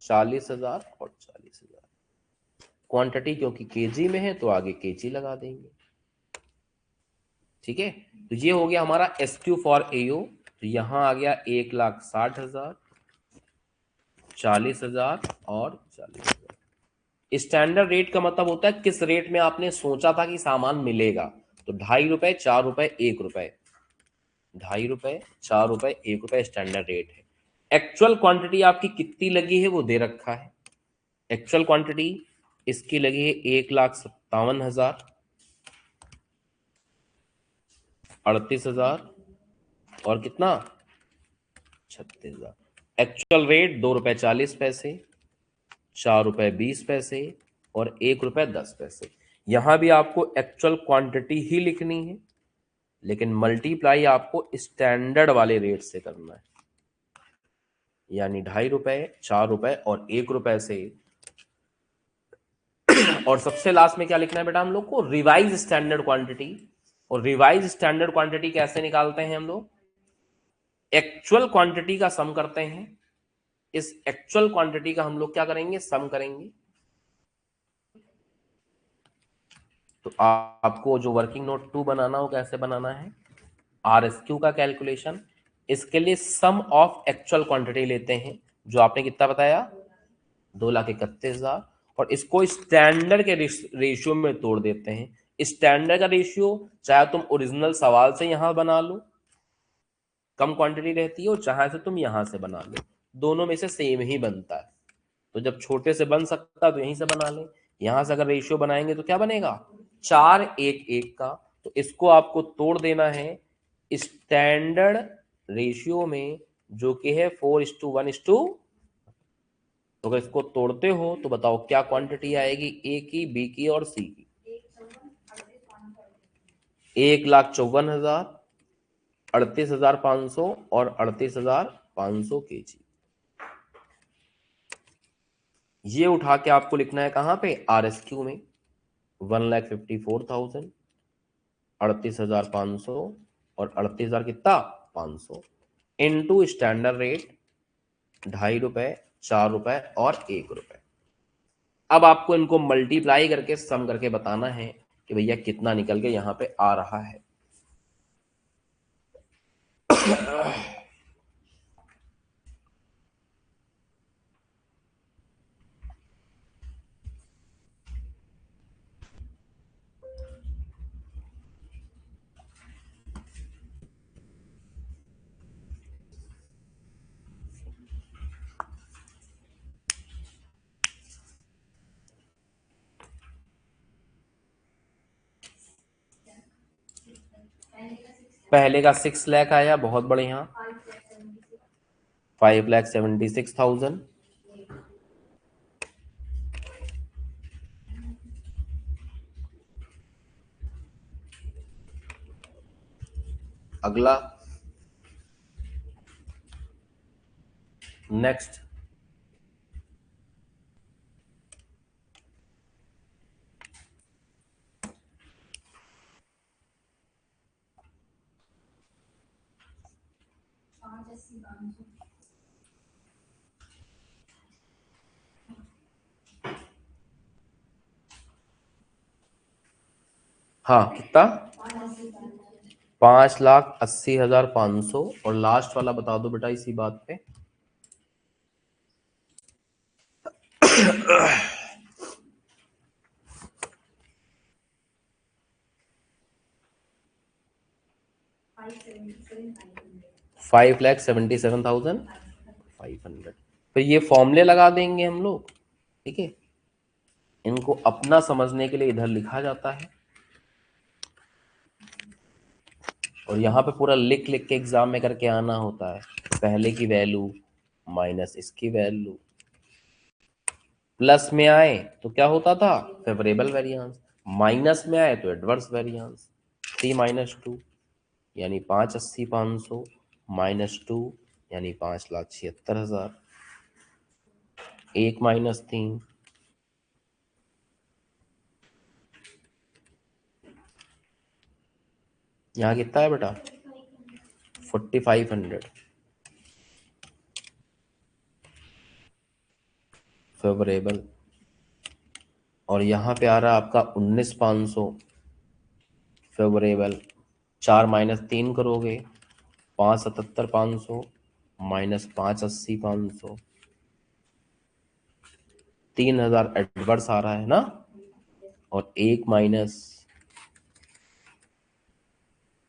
40,000 और 40,000। क्वांटिटी क्योंकि केजी में है तो आगे केजी लगा देंगे। ठीक है, तो ये हो गया हमारा SQ फॉर AO। तो यहां आ गया 1,60,000, 40,000 और 40,000। स्टैंडर्ड रेट का मतलब होता है किस रेट में आपने सोचा था कि सामान मिलेगा। तो 2.5 रुपए, 4 रुपए, 1 रुपए, 2.5 रुपए, 4 रुपए, 1 रुपए स्टैंडर्ड रेट है। एक्चुअल क्वांटिटी आपकी कितनी लगी है वो दे रखा है। एक्चुअल क्वांटिटी इसकी लगी है 1,57,000, 38,000 और कितना 36,000। एक्चुअल रेट 2 रुपए 40 पैसे, 4 रुपए 20 पैसे और 1 रुपए 10 पैसे। यहां भी आपको एक्चुअल क्वांटिटी ही लिखनी है, लेकिन मल्टीप्लाई आपको स्टैंडर्ड वाले रेट से करना है, यानी 2.5 रुपए, 4 रुपए और 1 रुपए से। और सबसे लास्ट में क्या लिखना है बेटा हम लोग को, रिवाइज स्टैंडर्ड क्वांटिटी। और रिवाइज स्टैंडर्ड क्वांटिटी कैसे निकालते हैं हम लोग, एक्चुअल क्वांटिटी का सम करते हैं। इस एक्चुअल क्वांटिटी का हम लोग क्या करेंगे, सम करेंगे। तो आपको जो वर्किंग नोट 2 बनाना हो कैसे बनाना है, RSQ का कैलकुलेशन। इसके लिए सम ऑफ एक्चुअल क्वांटिटी लेते हैं, जो आपने कितना बताया 2,31,000, और इसको स्टैंडर्ड के रेशियो में तोड़ देते हैं। स्टैंडर्ड का रेशियो चाहे तुम ओरिजिनल सवाल से यहां बना लो, कम क्वांटिटी रहती है, और चाहे से तुम यहां से बना लो, दोनों में से सेम ही बनता है। तो जब छोटे से बन सकता है तो यहीं से बना ले। यहां से अगर रेशियो बनाएंगे तो क्या बनेगा 4:1:1 का। तो इसको आपको तोड़ देना है स्टैंडर्ड रेशियो में, जो कि है 4:1:। तो अगर इसको तोड़ते हो तो बताओ क्या क्वांटिटी आएगी, ए की, बी की और सी की। 1,54,000, 38,500 और 38,500 kg। ये उठा के आपको लिखना है कहां पे, RSQ में। 1,54,000, 38,500 और 38,000 कितना 500 इनटू स्टैंडर्ड रेट 2.5 रुपए, 4 रुपए और 1 रुपए। अब आपको इनको मल्टीप्लाई करके सम करके बताना है कि भैया कितना निकल के यहां पे आ रहा है। पहले का 6 लाख आया, बहुत बढ़िया। 5,76,000। अगला नेक्स्ट, हाँ कितना 5,80,500। और लास्ट वाला बता दो बेटा इसी बात पे। 5,77,500। फिर ये फॉर्मूले लगा देंगे हम लोग। ठीक है, इनको अपना समझने के लिए इधर लिखा जाता है। और यहाँ पे पूरा लिख लिख के एग्जाम में करके आना होता है। पहले की वैल्यू माइनस इसकी वैल्यू, प्लस में आए तो क्या होता था, फेवरेबल वेरिएंस, माइनस में आए तो एडवर्स वेरिएंस। 3 - 2 यानी 580,500 -2 यानी 5,76,000। 1 - 3 यहाँ कितना है बेटा, 4,500 फेवरेबल। और यहाँ पे आ रहा है आपका 19,500 फेवरेबल। 4 - 3 करोगे, 5,77,500 -580,500, 3,000 एडवर्स आ रहा है ना। और 1 -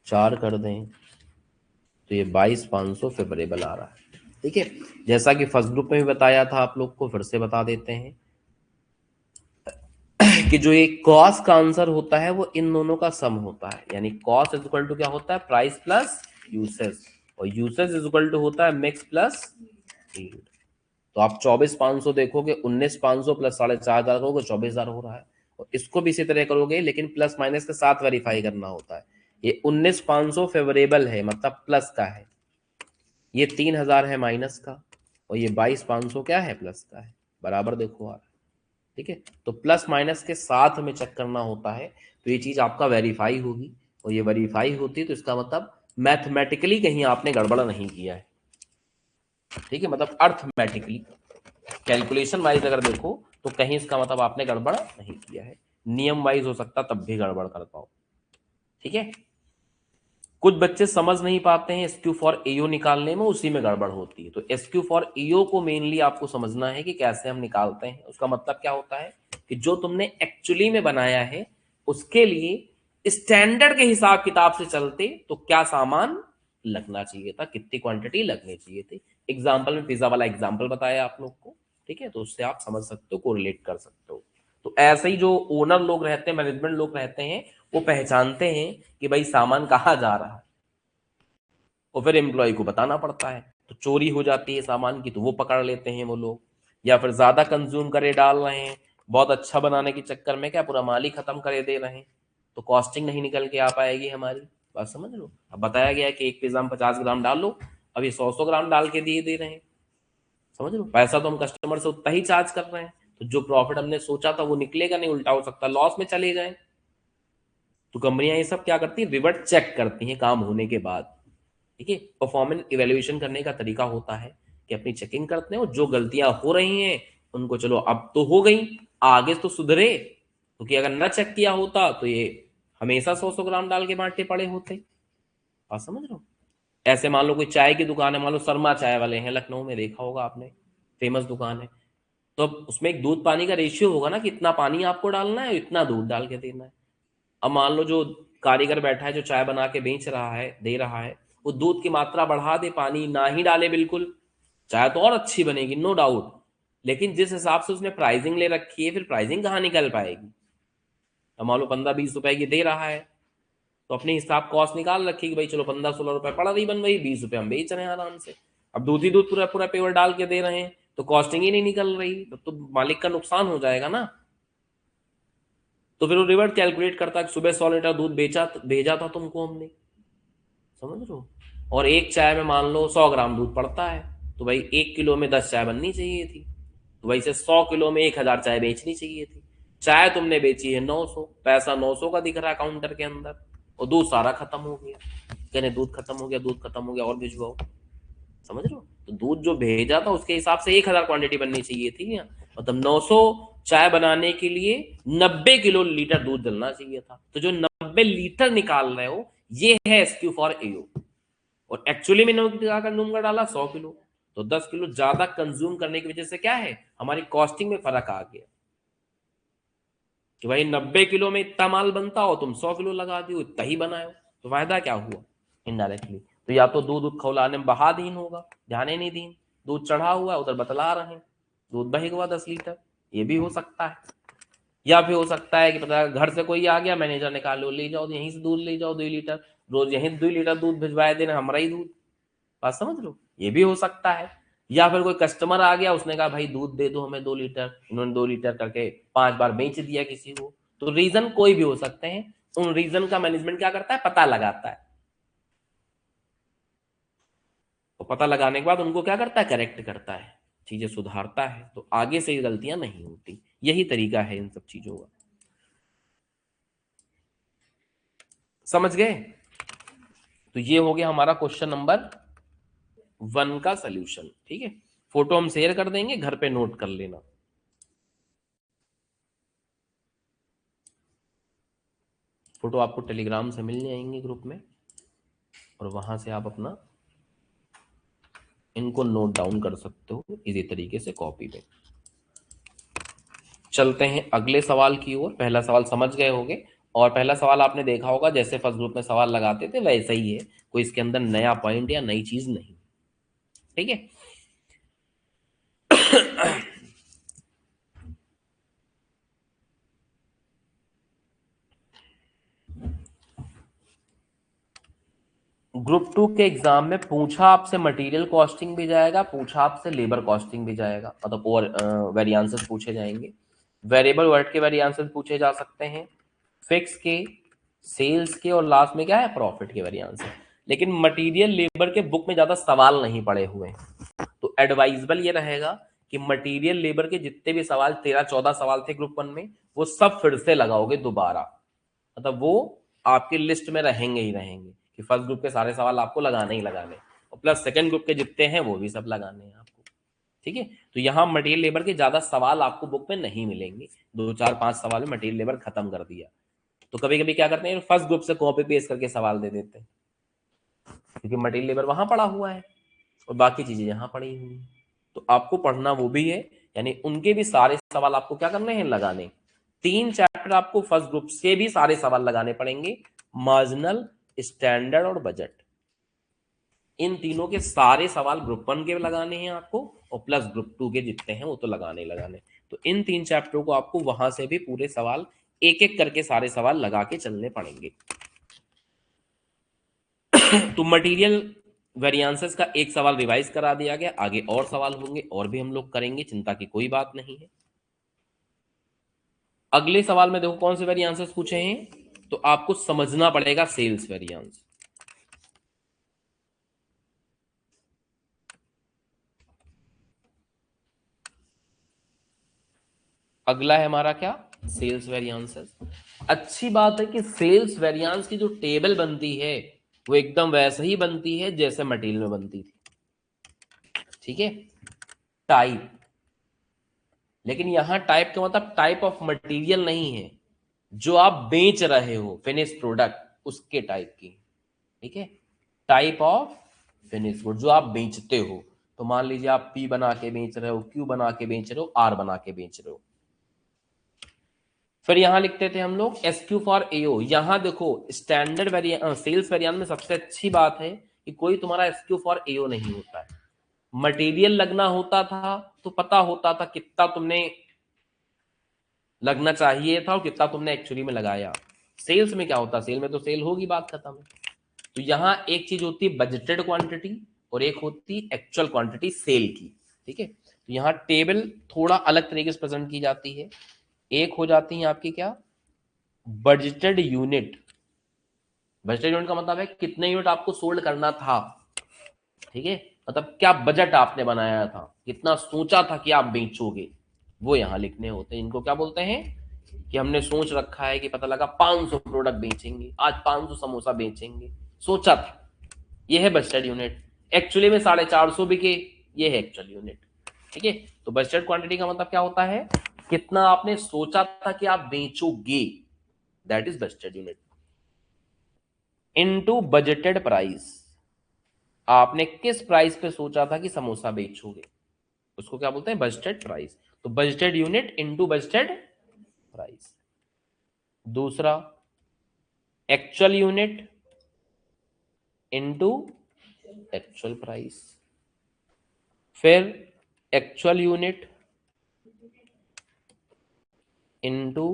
4 कर दें तो ये 22,500 फेवरेबल आ रहा है। ठीक है, जैसा कि फर्स्ट ग्रुप में भी बताया था आप लोग को, फिर से बता देते हैं कि जो ये कॉस का आंसर होता है वो इन दोनों का सम होता है। यानी कॉस इज इक्वल टू क्या होता है, प्राइस प्लस यूसेज, और यूसेज इज इक्वल टू होता है मिक्स प्लस यील्ड। तो आप 24,500 देखोगे, 19,500 प्लस 4,500 करोगे, 24,000 हो रहा है। और इसको भी इसी तरह करोगे, लेकिन प्लस माइनस के साथ वेरीफाई करना होता है। ये 19,500 फेवरेबल है, मतलब प्लस का है। ये 3,000 है माइनस का, और ये 22,500 क्या है, प्लस का है। बराबर देखो आप, ठीक है। तो प्लस माइनस के साथ में चेक करना होता है, तो ये चीज आपका वेरीफाई होगी। और ये वेरीफाई होती है तो इसका मतलब मैथमेटिकली कहीं आपने गड़बड़ नहीं किया है। ठीक है, मतलब अर्थमेटिकली, कैलकुलेशन वाइज अगर देखो तो कहीं इसका मतलब आपने गड़बड़ नहीं किया है। नियम वाइज हो सकता तब भी गड़बड़ कर पाओ। ठीक है, कुछ बच्चे समझ नहीं पाते हैं एसक्यू फॉर एओ निकालने में, उसी में गड़बड़ होती है। तो एसक्यू फॉर एओ को मेनली आपको समझना है कि कैसे हम निकालते हैं। उसका मतलब क्या होता है कि जो तुमने एक्चुअली में बनाया है उसके लिए स्टैंडर्ड के हिसाब किताब से चलते तो क्या सामान लगना चाहिए था, कितनी क्वांटिटी लगनी चाहिए थी। एग्जाम्पल में पिज्जा वाला एग्जाम्पल बताया आप लोग को, ठीक है, तो उससे आप समझ सकते हो, कोरिलेट कर सकते हो। तो ऐसे ही जो ओनर लोग रहते हैं, मैनेजमेंट लोग रहते हैं, वो पहचानते हैं कि भाई सामान कहाँ जा रहा है, और फिर एम्प्लॉय को बताना पड़ता है। तो चोरी हो जाती है सामान की तो वो पकड़ लेते हैं वो लोग, या फिर ज्यादा कंज्यूम करे डाल रहे हैं, बहुत अच्छा बनाने के चक्कर में क्या पूरा माल ही खत्म करे दे रहे हैं, तो कॉस्टिंग नहीं निकल के आ पाएगी हमारी। बात समझ लो। अब बताया गया है कि एक पिज्जा में 50 ग्राम डाल लो, अभी 100 ग्राम डाल के दिए दे रहे हैं। समझ लो, पैसा तो हम कस्टमर से उतना ही चार्ज कर रहे हैं, तो जो प्रॉफिट हमने सोचा था वो निकलेगा नहीं, उल्टा हो सकता लॉस में चले जाए। तो कंपनियां ये सब क्या करती है, रिवर्ट चेक करती हैं काम होने के बाद। ठीक है, परफॉर्मेंस इवेल्युएशन करने का तरीका होता है कि अपनी चेकिंग करते हैं, और जो गलतियां हो रही हैं उनको चलो अब तो हो गई, आगे तो सुधरे। क्योंकि अगर ना चेक किया होता तो ये हमेशा 100 ग्राम डाल के बांटे पड़े होते। आप समझ रहे हो। ऐसे मान लो कोई चाय की दुकान है, मान लो शर्मा चाय वाले हैं, लखनऊ में देखा होगा आपने, फेमस दुकान है। तो अब उसमें एक दूध पानी का रेशियो होगा ना कि इतना पानी आपको डालना है, इतना दूध डाल के देना है। अब मान लो जो कारीगर बैठा है, जो चाय बना के बेच रहा है, दे रहा है, वो दूध की मात्रा बढ़ा दे, पानी ना ही डाले बिल्कुल, चाय तो और अच्छी बनेगी, नो डाउट। लेकिन जिस हिसाब से उसने प्राइसिंग ले रखी है, फिर प्राइसिंग कहाँ निकल पाएगी। अब मान लो 15-20 रुपए की दे रहा है, तो अपने हिसाब कॉस्ट निकाल रखी कि भाई चलो 15-16 रुपए पड़ रही बन रही, 20 रुपए हम बेच रहे हैं आराम से। अब दूध ही दूध पूरा पूरा पेवर डाल के दे रहे हैं, तो कॉस्टिंग ही नहीं निकल रही, तो मालिक का नुकसान हो जाएगा ना। तो फिर वो रिवर्ट कैलकुलेट करता है कि सुबह 100 लीटर दूध बेचा भेजा था तुमको हमने। समझ रहे हो। और एक चाय में मान लो 100 ग्राम दूध पड़ता है, तो भाई 1 किलो में 10 चाय बननी चाहिए थी, तो वैसे 100 किलो में 1,000 चाय बेचनी चाहिए थी। चाय तुमने बेची है 900, पैसा 900 का दिख रहा है काउंटर के अंदर, और दूध सारा खत्म हो गया। कहने दूध खत्म हो गया, दूध खत्म हो गया, और भिजवाओ। समझ रहे हो। तो दूध जो भेजा था उसके हिसाब से 1,000 क्वांटिटी बननी चाहिए थी ना, मतलब 900 चाय बनाने के लिए 90 किलो लीटर दूध डलना चाहिए था। तो जो 90 लीटर निकाल रहे हो, ये है एसक्यू फॉर एओ। और एक्चुअली में क्या कंज्यूम कर डाला, 100 किलो। तो 10 किलो ज्यादा कंज्यूम करने की वजह से क्या है, हमारी कॉस्टिंग में फर्क आ गया कि भाई 90 किलो में इतना माल बनता हो, तुम 100 किलो लगा दियो, इतना ही बनाए, तो फायदा क्या हुआ इनडायरेक्टली। तो या तो दूध खौलाने में बहादीन होगा, ध्यान ही नहीं दीन, दूध चढ़ा हुआ है उधर बतला रहे हैं, दूध बहेगा हुआ 10 लीटर, ये भी हो सकता है। या फिर हो सकता है कि पता घर से कोई आ गया, मैनेजर ने कहा लो ले जाओ, यहीं से दूध ले जाओ 2 लीटर, रोज यही 2 लीटर दूध भिजवाए देना हमारा ही दूध। बात समझ लो, ये भी हो सकता है। या फिर कोई कस्टमर आ गया, उसने कहा भाई दूध दे दो हमें 2 लीटर, इन्होंने 2 लीटर करके 5 बार बेच दिया किसी को। तो रीजन कोई भी हो सकते हैं, उन रीजन का मैनेजमेंट क्या करता है, पता लगाता है। तो पता लगाने के बाद उनको क्या करता है, करेक्ट करता है, चीजें सुधारता है, तो आगे से ये गलतियां नहीं होती। यही तरीका है इन सब चीजों का। समझ गए? तो ये हो गया हमारा क्वेश्चन नंबर 1 का सोल्यूशन। ठीक है, फोटो हम शेयर कर देंगे, घर पे नोट कर लेना। फोटो आपको टेलीग्राम से मिल जाएंगे ग्रुप में, और वहां से आप अपना इनको नोट डाउन कर सकते हो इसी तरीके से कॉपी में। चलते हैं अगले सवाल की ओर। पहला सवाल समझ गए होंगे, और पहला सवाल आपने देखा होगा जैसे फर्स्ट ग्रुप में सवाल लगाते थे वैसे ही है, कोई इसके अंदर नया पॉइंट या नई चीज नहीं। ठीक है, ग्रुप 2 के एग्जाम में पूछा आपसे मटेरियल कॉस्टिंग भी जाएगा, पूछा आपसे लेबर कॉस्टिंग भी जाएगा, मतलब और वेरिएंसेस पूछे जाएंगे। वेरिएबल वर्ड के वेरिएंसेस पूछे जा सकते हैं, फिक्स के, सेल्स के, और लास्ट में क्या है, प्रॉफिट के वेरिएंस। लेकिन मटेरियल लेबर के बुक में ज्यादा सवाल नहीं पड़े हुए हैं, तो एडवाइजेबल ये रहेगा कि मटेरियल लेबर के जितने भी सवाल 13-14 सवाल थे ग्रुप 1 में, वो सब फिर से लगाओगे दोबारा, मतलब वो आपके लिस्ट में रहेंगे ही रहेंगे कि फर्स्ट ग्रुप के सारे सवाल आपको लगाने ही लगाने, और प्लस सेकंड ग्रुप के जितने हैं वो भी सब लगाने हैं आपको। ठीक है, तो यहाँ मटेरियल लेबर के ज्यादा सवाल आपको बुक में नहीं मिलेंगे, 2 4 5 सवाल में मटेरियल लेबर खत्म कर दिया। तो कभी कभी क्या करते हैं, फर्स्ट ग्रुप से कॉपी पेस्ट करके सवाल दे देते हैं, क्योंकि मटेरियल लेबर वहां पड़ा हुआ है और बाकी चीजें यहाँ पड़ी हुई हैं। तो आपको पढ़ना वो भी है, यानी उनके भी सारे सवाल आपको क्या करने हैं, लगाने। 3 चैप्टर आपको फर्स्ट ग्रुप से भी सारे सवाल लगाने पड़ेंगे, मार्जिनल, स्टैंडर्ड और बजट। इन तीनों के सारे सवाल ग्रुप 1 के लगाने हैं आपको, और प्लस ग्रुप 2 के जितने हैं वो तो लगाने ही लगाने। तो इन 3 चैप्टरों को आपको वहां से भी पूरे सवाल एक एक करके सारे सवाल लगा के चलने पड़ेंगे। तो मटेरियल वेरिएंसेस का एक सवाल रिवाइज करा दिया गया, आगे और सवाल होंगे और भी हम लोग करेंगे, चिंता की कोई बात नहीं है। अगले सवाल में देखो कौन से वेरिएंसेस पूछे हैं, तो आपको समझना पड़ेगा सेल्स वेरिएंस। अगला है हमारा क्या, सेल्स वेरिएंसेस। अच्छी बात है कि सेल्स वेरिएंस की जो टेबल बनती है वो एकदम वैसे ही बनती है जैसे मटेरियल में बनती थी। ठीक है, टाइप, लेकिन यहां टाइप का मतलब टाइप ऑफ मटेरियल नहीं है, जो आप बेच रहे हो फिनिश प्रोडक्ट उसके टाइप की। ठीक है, टाइप ऑफ फिनिश गुड जो आप बेचते हो। तो मान लीजिए आप पी बना के बेच रहे हो, क्यू बना के बेच रहे हो, आर बना के बेच रहे हो। फिर यहां लिखते थे हम लोग एस क्यू फॉर एओ। यहां देखो स्टैंडर्ड वेरिएंट सेल्स वेरिएंट में सबसे अच्छी बात है कि कोई तुम्हारा एस क्यू फॉर एओ नहीं होता है। मटेरियल लगना होता था तो पता होता था कितना तुमने लगना चाहिए था और कितना तुमने एक्चुअली में लगाया। सेल्स में क्या होता, सेल में तो सेल होगी, बात खत्म है। तो यहां एक चीज होती है बजटेड क्वांटिटी, और एक होती है एक्चुअल क्वांटिटी सेल की। ठीक है, तो यहां टेबल थोड़ा अलग तरीके से प्रेजेंट की जाती है। एक हो जाती है आपकी क्या, बजटेड यूनिट। बजटेड यूनिट का मतलब है कितने यूनिट आपको सोल्ड करना था। ठीक है, मतलब क्या बजट आपने बनाया था, कितना सोचा था कि आप बेचोगे, वो यहां लिखने होते हैं। इनको क्या बोलते हैं कि हमने सोच रखा है कि पता लगा 500 प्रोडक्ट बेचेंगे, आज 500 समोसा बेचेंगे, सोचा था, ये है बजटेड यूनिट। एक्चुअली में 450 बिके, ये है एक्चुअल यूनिट। ठीक है, तो बजटेड क्वांटिटी का मतलब क्या होता है, कितना आपने सोचा था कि आप बेचोगे, that is budgeted unit. Into budgeted price, आपने किस प्राइस पे सोचा था कि समोसा बेचोगे, उसको क्या बोलते हैं, बजटेड प्राइस। तो budgeted unit into budgeted price. दूसरा actual unit into actual price. फिर actual unit into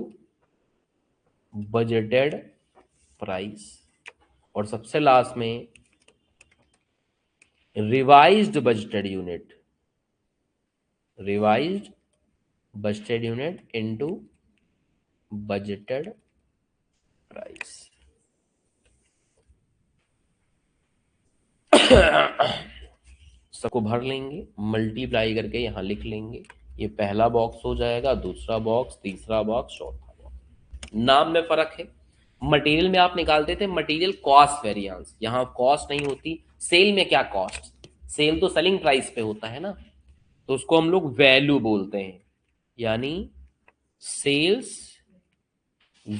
budgeted price. और सबसे लास्ट में revised budgeted unit, revised budgeted unit into budgeted price. सबको भर लेंगे, मल्टीप्लाई करके यहां लिख लेंगे। ये पहला बॉक्स हो जाएगा, दूसरा बॉक्स, तीसरा बॉक्स, चौथा बॉक्स। नाम में फर्क है। मटेरियल में आप निकालते थे मटेरियल कॉस्ट वेरिएंस, यहां कॉस्ट नहीं होती। सेल में क्या कॉस्ट, सेल तो सेलिंग प्राइस पे होता है ना, तो उसको हम लोग वैल्यू बोलते हैं, यानी सेल्स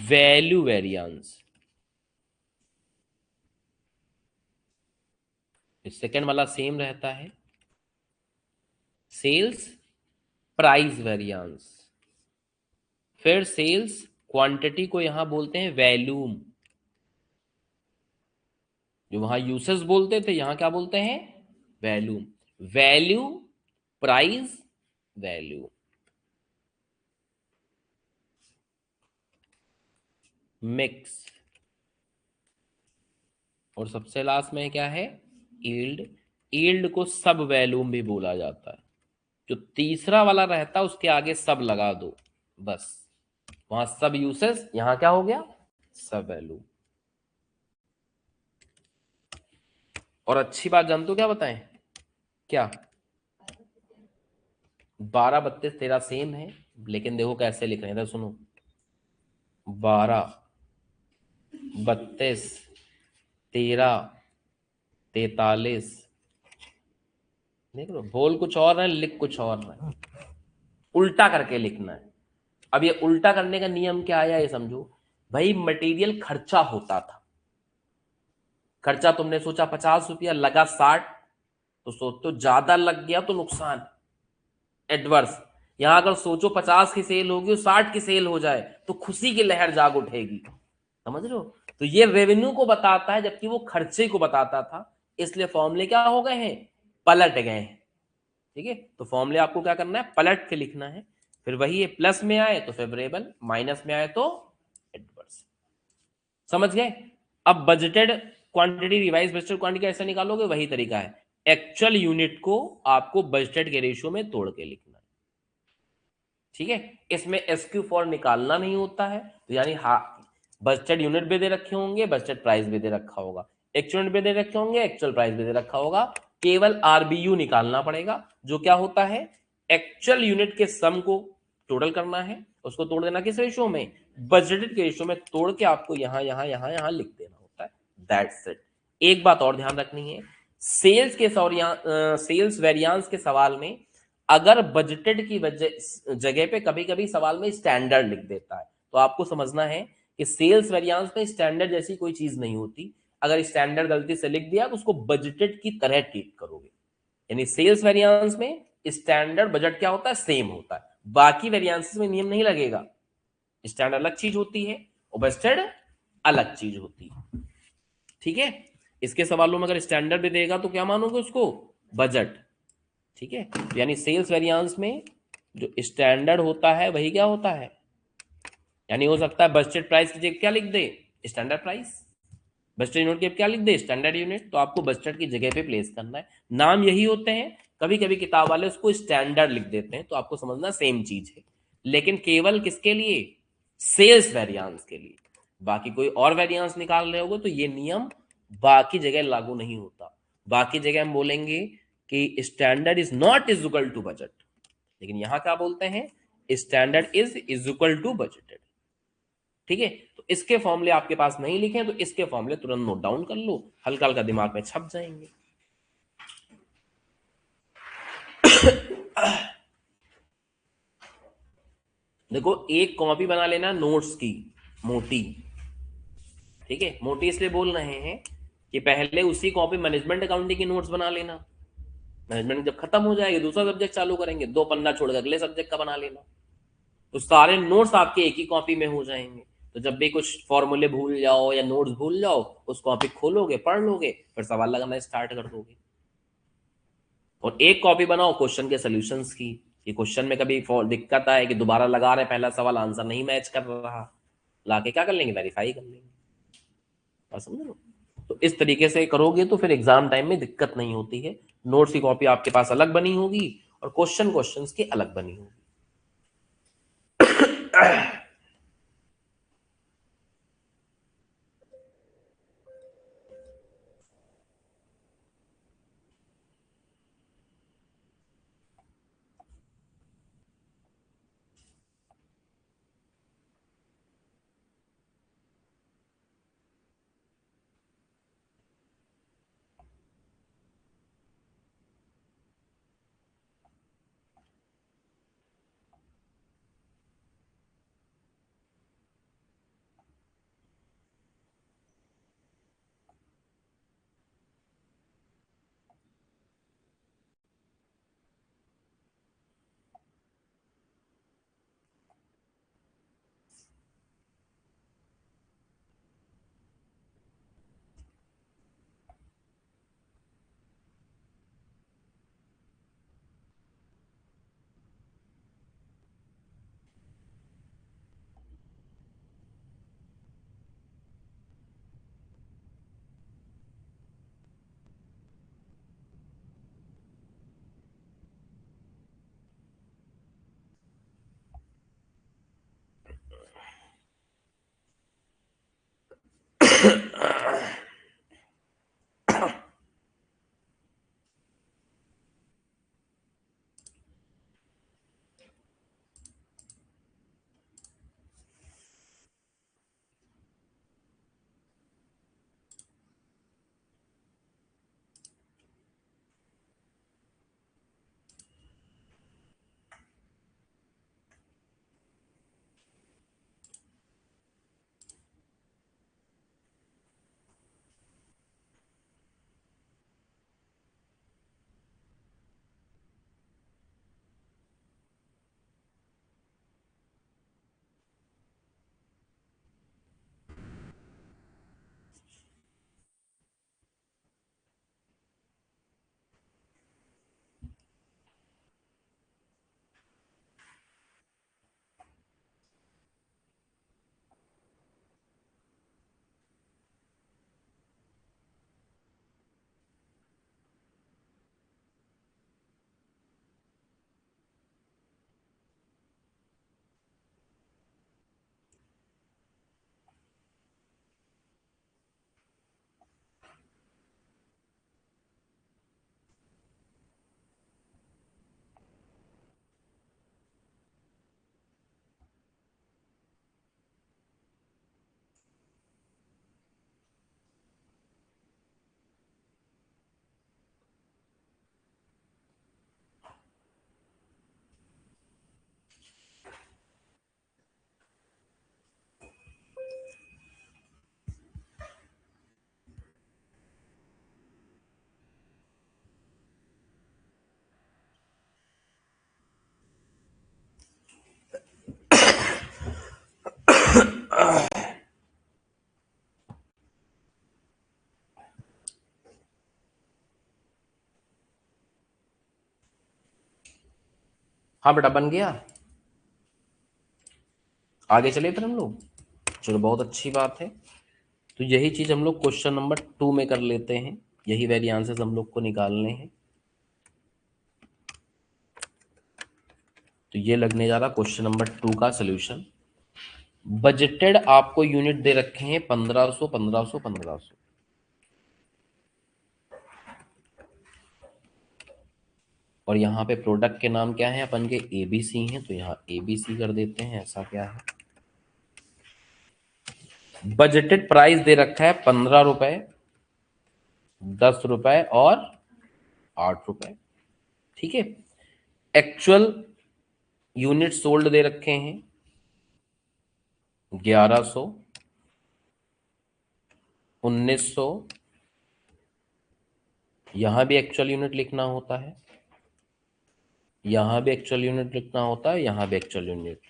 वैल्यू वेरिएंस। सेकेंड वाला सेम रहता है, सेल्स प्राइस वेरिएंस। फिर सेल्स क्वांटिटी को यहां बोलते हैं वैल्यूम, जो वहां यूसेस बोलते थे यहां क्या बोलते हैं, volume. Value price value. Mix. और सबसे लास्ट में क्या है, यील्ड। यील्ड को सब वैल्यूम भी बोला जाता है। जो तीसरा वाला रहता है उसके आगे सब लगा दो बस, वहां सब यूसेस, यहां क्या हो गया, सब वैल्यू। और अच्छी बात जानते हो क्या बताएं, क्या 12 32 13 सेम है, लेकिन देखो कैसे लिख रहे हैं, तो सुनो 12 32 13 43। देख लो, बोल कुछ और है, लिख कुछ और है, उल्टा करके लिखना है। अब ये उल्टा करने का नियम क्या आया ये समझो। भाई मटेरियल खर्चा होता था, खर्चा तुमने सोचा 50 रुपया, लगा 60, तो सोचो ज्यादा लग गया तो नुकसान, एडवर्स। यहां अगर सोचो 50 की सेल होगी और 60 की सेल हो जाए तो खुशी की लहर जाग उठेगी, समझ लो। तो ये रेवेन्यू को बताता है जबकि वो खर्चे को बताता था, इसलिए फॉर्मूले क्या हो गए हैं, पलट गए हैं। ठीक है, तो फॉर्मूले आपको क्या करना है, पलट के लिखना है। फिर वही है, प्लस में आए तो फेवरेबल, माइनस में आए तो एडवर्स। समझ गए। अब budgeted quantity revise budgeted quantity कैसे निकालोगे, वही तरीका है। एक्चुअल यूनिट को आपको बजटेड के रेशियो में तोड़ के लिखना है। ठीक है, इसमें एसक्यू फॉर निकालना नहीं होता है, तो यानी हाँ, बजटेड यूनिट भी दे रखे होंगे, बजटेड प्राइस भी दे रखा होगा, एक्चुअल यूनिट भी दे रखे होंगे, एक्चुअल प्राइस भी दे रखा होगा। केवल आरबीयू निकालना पड़ेगा, जो क्या होता है, एक्चुअल यूनिट के सम को टोटल करना है, उसको तोड़ देना किस रेशियो में, बजटेड के रेशियो में तोड़ के आपको यहां यहां यहां यहां लिख देना होता है। That's it. एक बात और ध्यान रखनी है, सेल्स के सेल्स वेरिएंस के सवाल में अगर बजटेड की जगह पे कभी कभी सवाल में स्टैंडर्ड लिख देता है, तो आपको समझना है कि सेल्स वेरिएंस में स्टैंडर्ड जैसी कोई चीज नहीं होती। अगर स्टैंडर्ड गलती से लिख दिया तो उसको बजटेड की तरह ट्रीट करोगे। यानी सेल्स वेरिएंस में स्टैंडर्ड बजट क्या होता है, सेम होता है। बाकी वेरिएंसेस में नियम नहीं लगेगा, स्टैंडर्ड अलग चीज होती है और बजटेड अलग चीज होती है। ठीक है, इसके सवालों में अगर स्टैंडर्ड भी देगा तो क्या मानोगे उसको, बजट। ठीक है, यानी सेल्स वेरिएंस में जो स्टैंडर्ड होता है वही क्या होता है, यानी हो सकता है बजटेड प्राइस की जगह क्या लिख दे, स्टैंडर्ड प्राइस। बजटेड यूनिट के क्या लिख दे, स्टैंडर्ड यूनिट, तो आपको बजटेड की जगह पे प्लेस करना है। नाम यही होते हैं, कभी कभी किताब वाले उसको स्टैंडर्ड लिख देते हैं, तो आपको समझना सेम चीज है, लेकिन केवल किसके लिए, सेल्स वेरिएंस के लिए। बाकी कोई और वेरिएंस निकाल रहे होगे तो ये नियम बाकी जगह लागू नहीं होता। बाकी जगह हम बोलेंगे कि standard is not is equal to budget, लेकिन यहां क्या बोलते हैं, standard is equal to budgeted. ठीक है, तो इसके फॉर्मूले आपके पास नहीं लिखे तो इसके फॉर्मूले तुरंत नोट डाउन कर लो, हल्का हल्का दिमाग में छप जाएंगे। देखो एक कॉपी बना लेना नोट्स की, मोटी। ठीक है, मोटी इसलिए बोल रहे हैं कि पहले उसी कॉपी मैनेजमेंट अकाउंटिंग की नोट्स बना लेना, मैनेजमेंट जब खत्म हो जाएगी दूसरा सब्जेक्ट चालू करेंगे, 2 पन्ना छोड़ के अगले सब्जेक्ट का बना लेना, तो सारे नोट्स आपके एक ही कॉपी में हो जाएंगे। तो जब भी कुछ फॉर्मूले भूल जाओ या नोट्स भूल जाओ, उस कॉपी खोलोगे, पढ़ लोगे, फिर सवाल लगाना स्टार्ट कर दोगे। और एक कॉपी बनाओ क्वेश्चन के सॉल्यूशंस की, कि क्वेश्चन में कभी दिक्कत आए कि दोबारा लगा रहे पहला सवाल आंसर नहीं मैच कर रहा, लाके क्या कर लेंगे, वेरीफाई कर लेंगे। और समझ लो, तो इस तरीके से करोगे तो फिर एग्जाम टाइम में दिक्कत नहीं होती है। नोट्स की कॉपी आपके पास अलग बनी होगी और क्वेश्चंस की अलग बनी होगी। हाँ बेटा बन गया। आगे चले फिर हम लोग। चलो बहुत अच्छी बात है। तो यही चीज हम लोग क्वेश्चन नंबर 2 में कर लेते हैं। यही वेरिएंसेस हम लोग को निकालने हैं। तो ये लगने जा रहा क्वेश्चन नंबर 2 का सोल्यूशन। बजटेड आपको यूनिट दे रखे हैं 1500 1500 1500। और यहाँ पे प्रोडक्ट के नाम क्या है अपन के एबीसी हैं, तो यहाँ एबीसी कर देते हैं। ऐसा क्या है, बजटेड प्राइस दे रखा है 15 रुपए, 10 रुपए और 8 रुपए। ठीक है। एक्चुअल यूनिट सोल्ड दे रखे हैं 1100, 1900। यहां भी एक्चुअल यूनिट लिखना होता है, यहां भी एक्चुअल यूनिट लिखना होता है, यहां भी एक्चुअल यूनिट।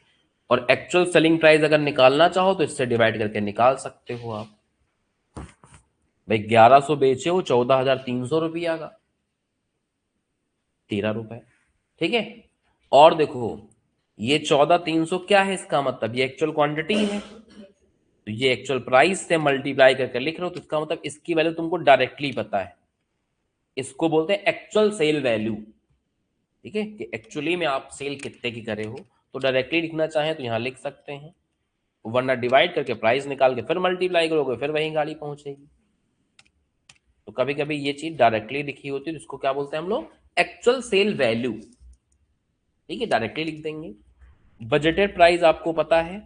और एक्चुअल सेलिंग प्राइस अगर निकालना चाहो तो इससे डिवाइड करके निकाल सकते हो आप। भाई 1100 बेचे हो 14,300 रुपया का, 13 रुपए। ठीक है। और देखो ये 14,300 क्या है, इसका मतलब ये एक्चुअल क्वांटिटी है। तो ये एक्चुअल प्राइस से मल्टीप्लाई करके लिख रहे हो, तो इसका मतलब इसकी वैल्यू तुमको डायरेक्टली पता है। इसको बोलते हैं एक्चुअल सेल वैल्यू। ठीक है, कि एक्चुअली में आप सेल कितने की करे हो। तो डायरेक्टली लिखना चाहें तो यहां लिख सकते हैं, वरना डिवाइड करके प्राइस निकाल के फिर मल्टीप्लाई करोगे, फिर वही गाड़ी पहुंचेगी। तो कभी कभी ये चीज डायरेक्टली लिखी होती है, इसको क्या बोलते हैं हम लोग, एक्चुअल सेल वैल्यू। ठीक है, डायरेक्टली लिख देंगे। बजटेड प्राइस आपको पता है,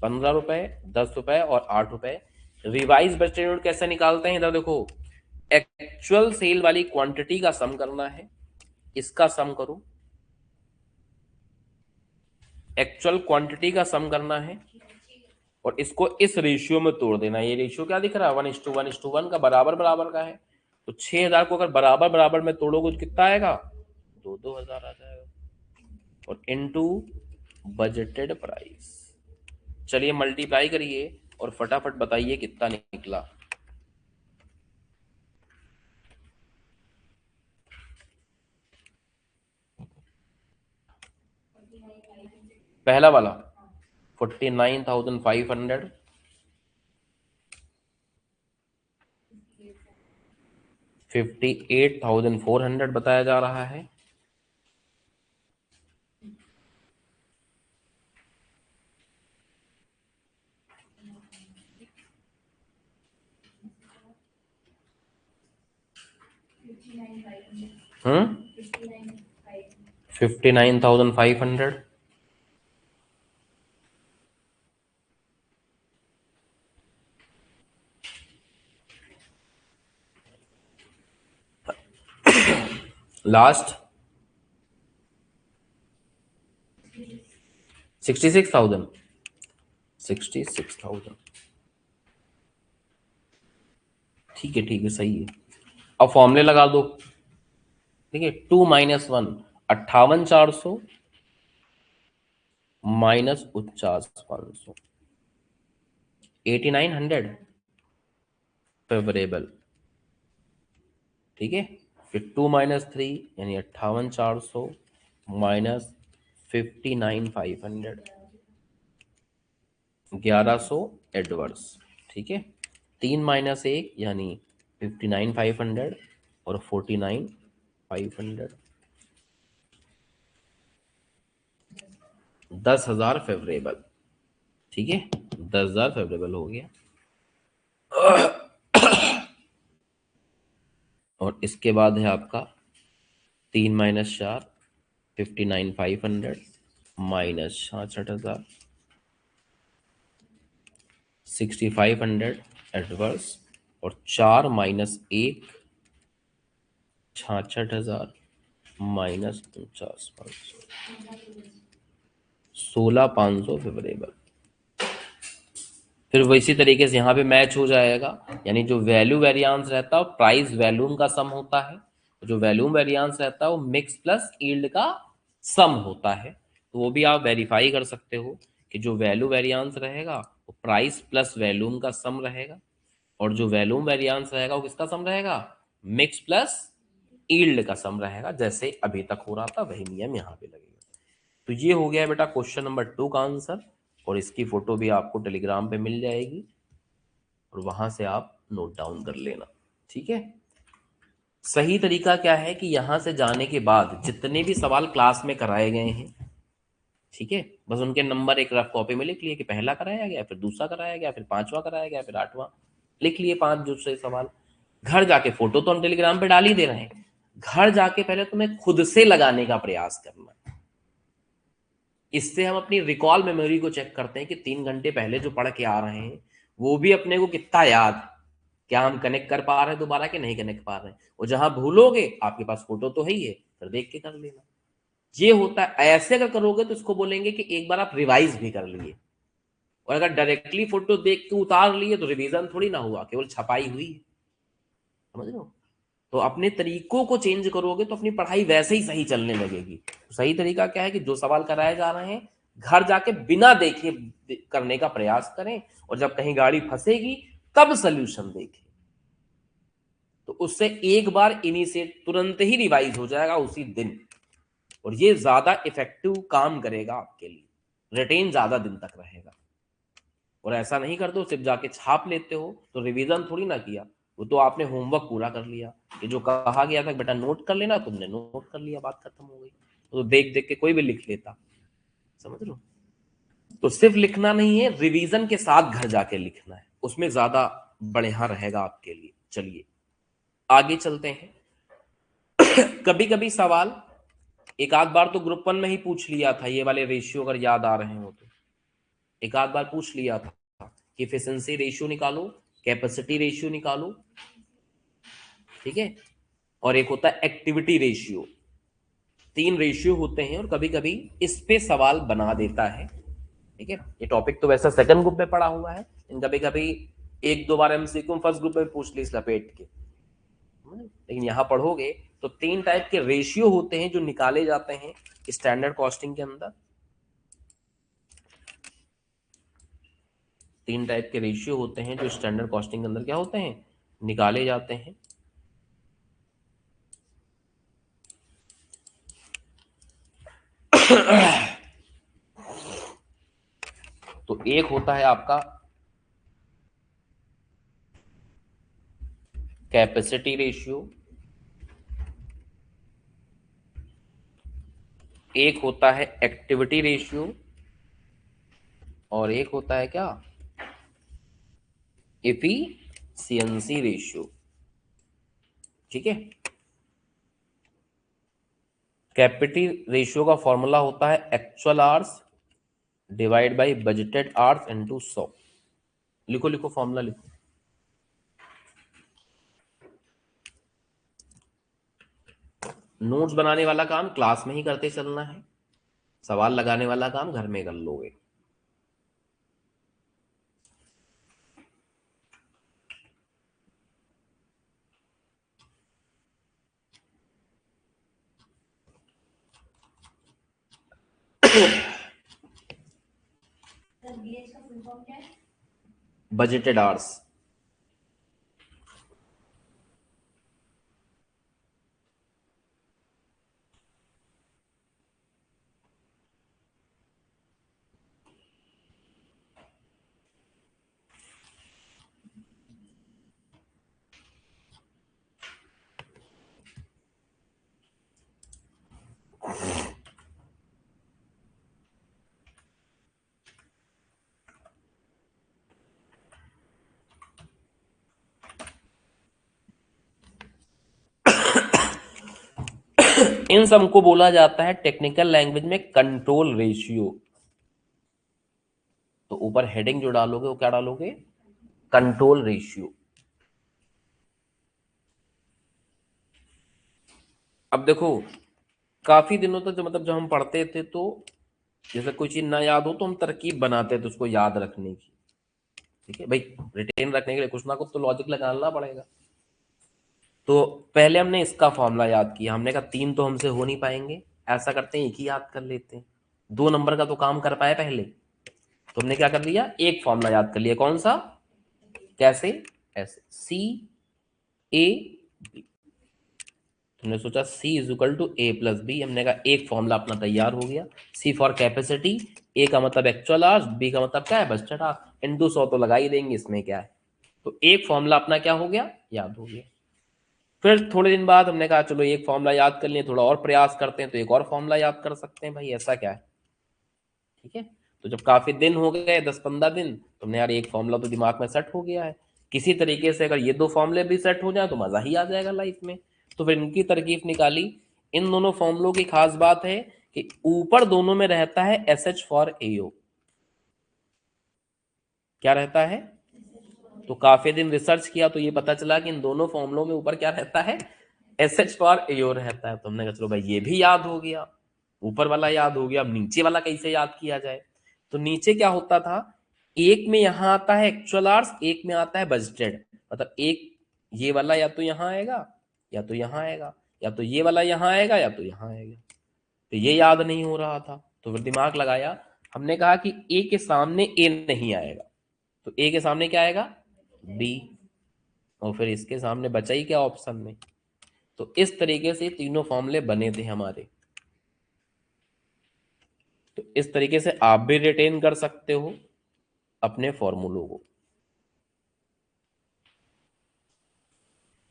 15 रुपए, 10 रुपए और 8 रुपए। रिवाइज बजटेड कैसे निकालते हैं, इधर देखो, एक्चुअल सेल वाली क्वांटिटी का सम करना है, इसका सम करो, एक्चुअल क्वांटिटी का सम करना है और इसको इस रेशियो में तोड़ देना। ये रेशियो क्या दिख रहा है, 1:1:1 का बराबर बराबर का है। तो 6,000 को अगर बराबर बराबर में तोड़ोगे तो कितना आएगा, 2,000 आ जाएगा। और इनटू बजटेड प्राइस, चलिए मल्टीप्लाई करिए और फटाफट बताइए कितना निकला। पहला वाला 49,500, 58,400 बताया जा रहा है। हम्म 59,500। लास्ट 66,000, 66,000। ठीक है सही है। अब फॉर्मूले लगा दो। ठीक है, 2 - 1 58,400 माइनस 49,500, 8900 फेवरेबल। ठीक है, फिर 2 - 3 यानी 58,400 माइनस 59,500, 1100 एडवर्स। ठीक है, 3 - 1 यानी 59,500 और 49,500, 10,000 फेवरेबल। ठीक है, 10,000 फेवरेबल हो गया। और इसके बाद है आपका 3 - 4 59,500 माइनस 66,000, 6,500 एडवर्स। और 4 - 1 66,000 माइनस 49,500, 16,500 फेवरेबल। फिर वैसी तरीके से यहाँ पे मैच हो जाएगा, यानी जो वैल्यू वेरियांस रहता है वो प्राइस वैल्यूम का सम होता है, जो वैल्यूम वेरियांस रहता है वो मिक्स प्लस यील्ड का सम होता है। तो वो भी आप वेरीफाई कर सकते हो कि जो वैल्यू वेरियांस रहेगा वो प्राइस प्लस वैल्यूम का सम रहेगा, और जो वैल्यूम वेरियांस रहेगा वो किसका सम रहेगा, मिक्स प्लस यील्ड का सम रहेगा। जैसे अभी तक हो रहा था वही नियम यहाँ पे लगेगा। तो ये हो गया बेटा क्वेश्चन नंबर 2 का आंसर, और इसकी फोटो भी आपको टेलीग्राम पे मिल जाएगी और वहां से आप नोट डाउन कर लेना। ठीक है, सही तरीका क्या है कि यहां से जाने के बाद जितने भी सवाल क्लास में कराए गए हैं, ठीक है, बस उनके नंबर एक रफ कॉपी में लिख लिए कि पहला कराया गया, फिर दूसरा कराया गया, फिर पांचवा कराया गया, फिर आठवां, लिख लिए 5 दूसरे सवाल। घर जाके फोटो तो हम टेलीग्राम पे डाल ही दे रहे हैं, घर जाके पहले तुम्हें खुद से लगाने का प्रयास करना। इससे हम अपनी रिकॉल मेमोरी को चेक करते हैं कि 3 घंटे पहले जो पढ़ के आ रहे हैं वो भी अपने को कितना याद है, क्या हम कनेक्ट कर पा रहे हैं दोबारा कि नहीं कनेक्ट पा रहे हैं। और जहां भूलोगे आपके पास फोटो तो है ही है, फिर देख के कर लेना। ये होता है, ऐसे अगर करोगे तो इसको बोलेंगे कि एक बार आप रिवाइज भी कर लिए। और अगर डायरेक्टली फोटो देख के उतार लिए तो रिवीजन थोड़ी ना हुआ, केवल छपाई हुई है। समझ रहे हो, तो अपने तरीकों को चेंज करोगे तो अपनी पढ़ाई वैसे ही सही चलने लगेगी। तो सही तरीका क्या है कि जो सवाल कराए जा रहे हैं घर जाके बिना देखे करने का प्रयास करें, और जब कहीं गाड़ी फंसेगी तब सोल्यूशन देखें। तो उससे एक बार इनिशिएट तुरंत ही रिवाइज हो जाएगा उसी दिन, और ये ज्यादा इफेक्टिव काम करेगा आपके लिए, रिटेन ज्यादा दिन तक रहेगा। और ऐसा नहीं करते हो सिर्फ जाके छाप लेते हो, तो रिवीजन थोड़ी ना किया, वो तो आपने होमवर्क पूरा कर लिया। ये जो कहा गया था बेटा नोट कर लेना, तुमने नोट कर लिया, बात खत्म हो गई। तो देख देख के कोई भी लिख लेता, समझ लो। तो सिर्फ लिखना नहीं है, रिवीजन के साथ घर जाके लिखना है, उसमें ज्यादा बढ़िया रहेगा आपके लिए। चलिए आगे चलते हैं। कभी कभी सवाल एक आध बार तो ग्रुप 1 में ही पूछ लिया था, ये वाले रेशियो अगर याद आ रहे हो तो एक आध बार पूछ लिया था कि एफिशिएंसी रेशियो निकालो, कैपेसिटी रेशियो निकालो, ठीक है। और एक होता है एक्टिविटी रेशियो। 3 रेशियो होते हैं और कभी कभी इस पे सवाल बना देता है, ठीक है। ये टॉपिक तो वैसा सेकंड ग्रुप में पढ़ा हुआ है, कभी कभी एक दो बार एमसीक्यू फर्स्ट ग्रुप में पूछ ली इस लपेट के, लेकिन यहां पढ़ोगे तो 3 टाइप के रेशियो होते हैं जो निकाले जाते हैं स्टैंडर्ड कॉस्टिंग के अंदर। 3 टाइप के रेशियो होते हैं जो स्टैंडर्ड कॉस्टिंग के अंदर क्या होते हैं, निकाले जाते हैं। तो एक होता है आपका कैपेसिटी रेशियो, एक होता है एक्टिविटी रेशियो, और एक होता है क्या, एफिशिएंसी रेशियो, ठीक है। कैपिटी रेशियो का फॉर्मूला होता है actual hours divide by budgeted hours into 100। लिखो लिखो फॉर्मूला लिखो। नोट्स बनाने वाला काम क्लास में ही करते चलना है, सवाल लगाने वाला काम घर में कर लोगे। Budgeted hours. इन सब को बोला जाता है टेक्निकल लैंग्वेज में कंट्रोल रेशियो। तो ऊपर हेडिंग जो डालोगे वो क्या डालोगे, कंट्रोल रेशियो। अब देखो काफी दिनों तक जब हम पढ़ते थे तो जैसे कोई चीज ना याद हो तो हम तरकीब बनाते थे उसको याद रखने की, ठीक है भाई। रिटेन रखने के लिए कुछ ना कुछ तो लॉजिक लगाना पड़ेगा। तो पहले हमने इसका फॉर्मूला याद किया, हमने कहा 3 तो हमसे हो नहीं पाएंगे, ऐसा करते हैं एक ही याद कर लेते हैं। 2 नंबर का तो काम कर पाए पहले, तो हमने क्या कर लिया, एक फॉर्मूला याद कर लिया। कौन सा, कैसे, ऐसे सी ए बी। तुमने सोचा C is equal to A plus B, हमने कहा एक फॉर्मूला अपना तैयार हो गया। सी फॉर कैपेसिटी, ए का मतलब एक्चुअल आवर्स, बी का मतलब क्या है, बजटेड आवर्स, इनटू 100 तो लगा ही देंगे, इसमें क्या है। तो एक फॉर्मूला अपना क्या हो गया, याद हो गया। फिर थोड़े दिन बाद हमने कहा चलो एक फॉर्मूला याद कर लिए, थोड़ा और प्रयास करते हैं तो एक और फॉर्मूला याद कर सकते हैं भाई, ऐसा क्या है, ठीक है। तो जब काफी दिन हो गए 10-15 दिन, तुमने यार एक फॉर्मूला तो दिमाग में सेट हो गया है, किसी तरीके से अगर ये 2 फॉर्मूले भी सेट हो जाए तो मजा ही आ जाएगा लाइफ में। तो फिर इनकी तरकीब निकाली। इन दोनों फॉर्मूलों की खास बात है कि ऊपर दोनों में रहता है एस एच फॉर एओ। क्या रहता है, तो काफी दिन रिसर्च किया तो ये पता चला कि इन दोनों फॉर्मूलों में ऊपर क्या रहता है, एस एच फॉर एओ रहता है। तो हमने कहा चलो भाई ये भी याद हो गया, ऊपर वाला याद हो गया, अब नीचे वाला कैसे याद किया जाए। तो नीचे क्या होता था, एक में यहां आता है एक्चुअल आवर्स, एक में आता है बजटेड। मतलब एक ये वाला या तो यहां आएगा या तो यहां आएगा, या तो ये वाला यहां आएगा या तो यहां आएगा। तो ये याद नहीं हो रहा था, तो फिर दिमाग लगाया, हमने कहा कि ए के सामने ए नहीं आएगा, तो ए के सामने क्या आएगा, बी, और फिर इसके सामने बचा ही क्या ऑप्शन में। तो इस तरीके से तीनों फॉर्मूले बने थे हमारे। तो इस तरीके से आप भी रिटेन कर सकते हो, अपने फॉर्मूलों को।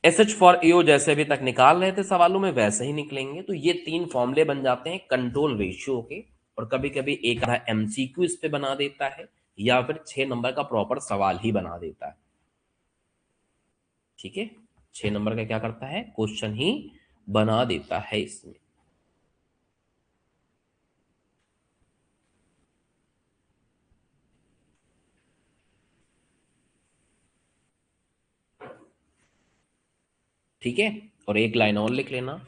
एस एच फॉर एओ जैसे अभी तक निकाल रहे थे सवालों में वैसे ही निकलेंगे। तो ये तीन फॉर्मूले बन जाते हैं कंट्रोल रेशियो के, और कभी कभी एक आधा एमसीक्यू इस पे बना देता है, या फिर 6 नंबर का प्रॉपर सवाल ही बना देता है। ठीक है, 6 नंबर का क्या करता है, क्वेश्चन ही बना देता है इसमें। ठीक है, और एक लाइन और लिख लेना,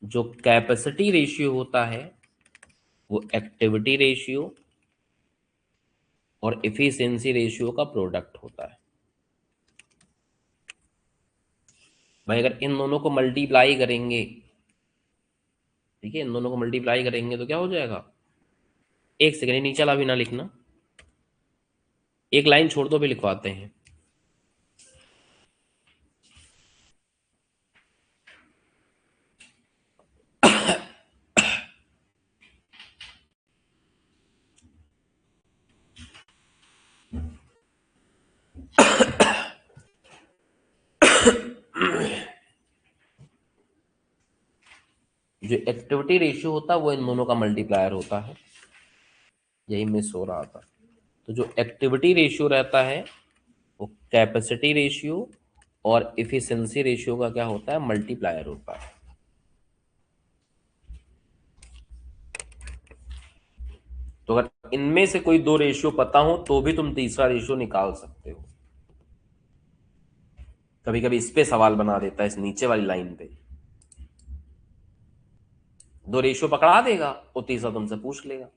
जो कैपेसिटी रेशियो होता है वो एक्टिविटी रेशियो और इफिशियंसी रेशियो का प्रोडक्ट होता है। भाई अगर इन दोनों को मल्टीप्लाई करेंगे, ठीक है, इन दोनों को मल्टीप्लाई करेंगे तो क्या हो जाएगा, एक सेकेंड नीचे वाला भी ना लिखना, एक लाइन छोड़ दो भी लिखवाते हैं। जो एक्टिविटी रेशियो होता है वो इन दोनों का मल्टीप्लायर होता है, यही मिस हो रहा था। तो जो एक्टिविटी रेशियो रहता है वो कैपेसिटी रेशियो और इफिशिएंसी रेशियो का क्या होता है, मल्टीप्लायर होता है। तो अगर इनमें से कोई दो रेशियो पता हो तो भी तुम तीसरा रेशियो निकाल सकते हो। कभी कभी इस पे सवाल बना देता है, इस नीचे वाली लाइन पे दो रेशियो पकड़ा देगा, वो तीसरा तुमसे पूछ लेगा।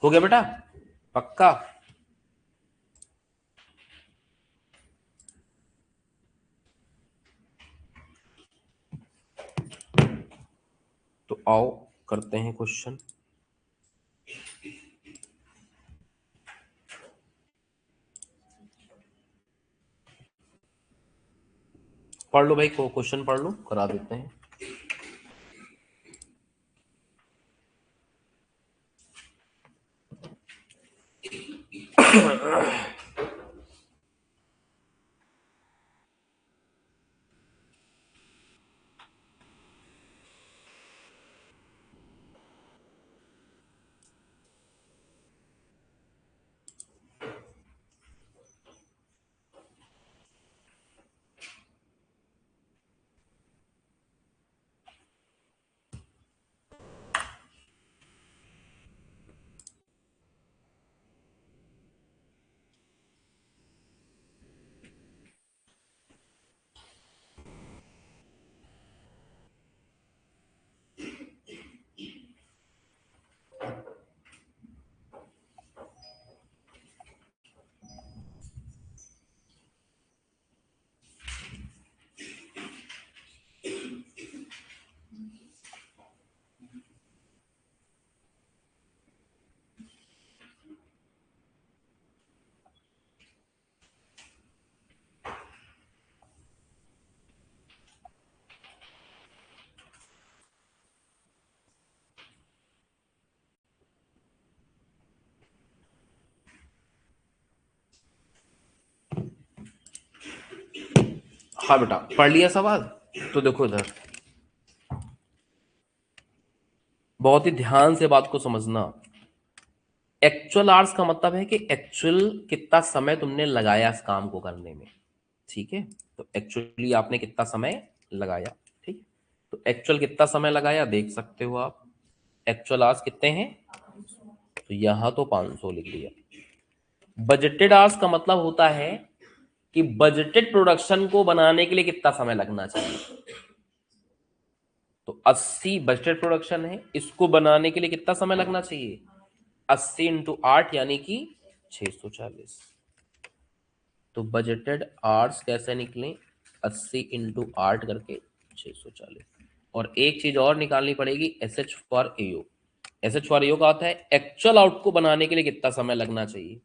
हो गया बेटा, पक्का। तो आओ करते हैं क्वेश्चन। पढ़ लो भाई, को क्वेश्चन पढ़ लो, करा देते हैं। हाँ बेटा, पढ़ लिया सवाल? तो देखो इधर, बहुत ही ध्यान से बात को समझना। एक्चुअल आवर्स का मतलब है कि एक्चुअल कितना समय तुमने लगाया इस काम को करने में। ठीक है, तो एक्चुअली आपने कितना समय लगाया। ठीक, तो एक्चुअल कितना समय लगाया देख सकते हो आप। एक्चुअल आवर्स कितने हैं, तो यहां तो 500 लिख दिया। बजटेड आवर्स का मतलब होता है कि बजटेड प्रोडक्शन को बनाने के लिए कितना समय लगना चाहिए। तो 80 बजटेड प्रोडक्शन है, इसको बनाने के लिए कितना समय लगना चाहिए, 80 इंटू 8 यानी कि 640। तो बजटेड आवर्स कैसे निकले, 80 इंटू 8 करके 640। और एक चीज और निकालनी पड़ेगी, S H for AO. S H for AO का होता है एक्चुअल आउट को बनाने के लिए कितना समय लगना चाहिए।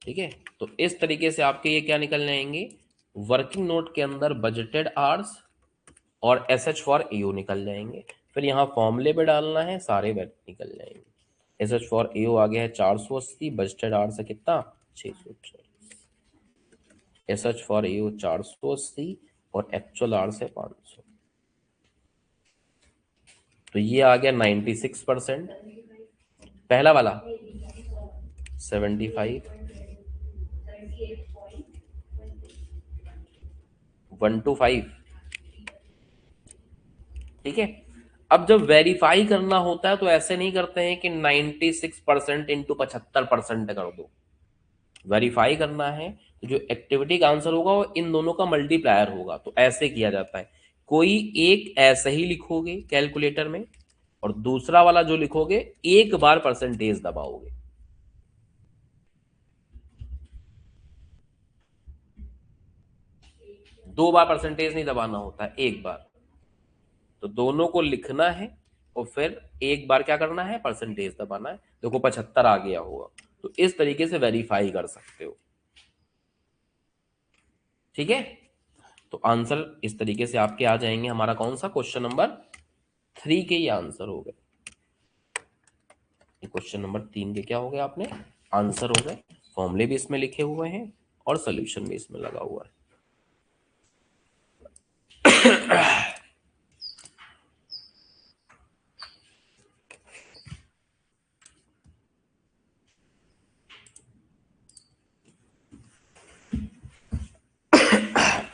ठीक है, तो इस तरीके से आपके ये क्या निकलने आएंगे, वर्किंग नोट के अंदर बजटेड आवर्स और एस एच फॉर एओ निकल जाएंगे। फिर यहाँ फॉर्मूले पे डालना है, सारे निकल जाएंगे। एस एच फॉर एओ आ गया है 480, बजटेड आवर्स है कितना 640। एस एच फॉर एओ 480 और एक्चुअल आवर्स है 500। तो ये आ गया 96%। पहला वाला 75, 125। ठीक है, अब जब वेरीफाई करना होता है तो ऐसे नहीं करते हैं कि 96% इंटू 75% कर दो। वेरीफाई करना है तो जो एक्टिविटी का आंसर होगा वो इन दोनों का मल्टीप्लायर होगा। तो ऐसे किया जाता है, कोई एक ऐसे ही लिखोगे कैलकुलेटर में और दूसरा वाला जो लिखोगे एक बार परसेंटेज दबाओगे। दो बार परसेंटेज नहीं दबाना होता है, एक बार। तो दोनों को लिखना है और फिर एक बार क्या करना है, परसेंटेज दबाना है। देखो 75 आ गया होगा, तो इस तरीके से वेरीफाई कर सकते हो। ठीक है, तो आंसर इस तरीके से आपके आ जाएंगे। हमारा कौन सा क्वेश्चन नंबर 3 के ये आंसर हो गए। क्वेश्चन नंबर 3 के क्या हो गए आपने, आंसर हो गए। फॉर्मूले भी इसमें लिखे हुए हैं और सोल्यूशन भी इसमें लगा हुआ है।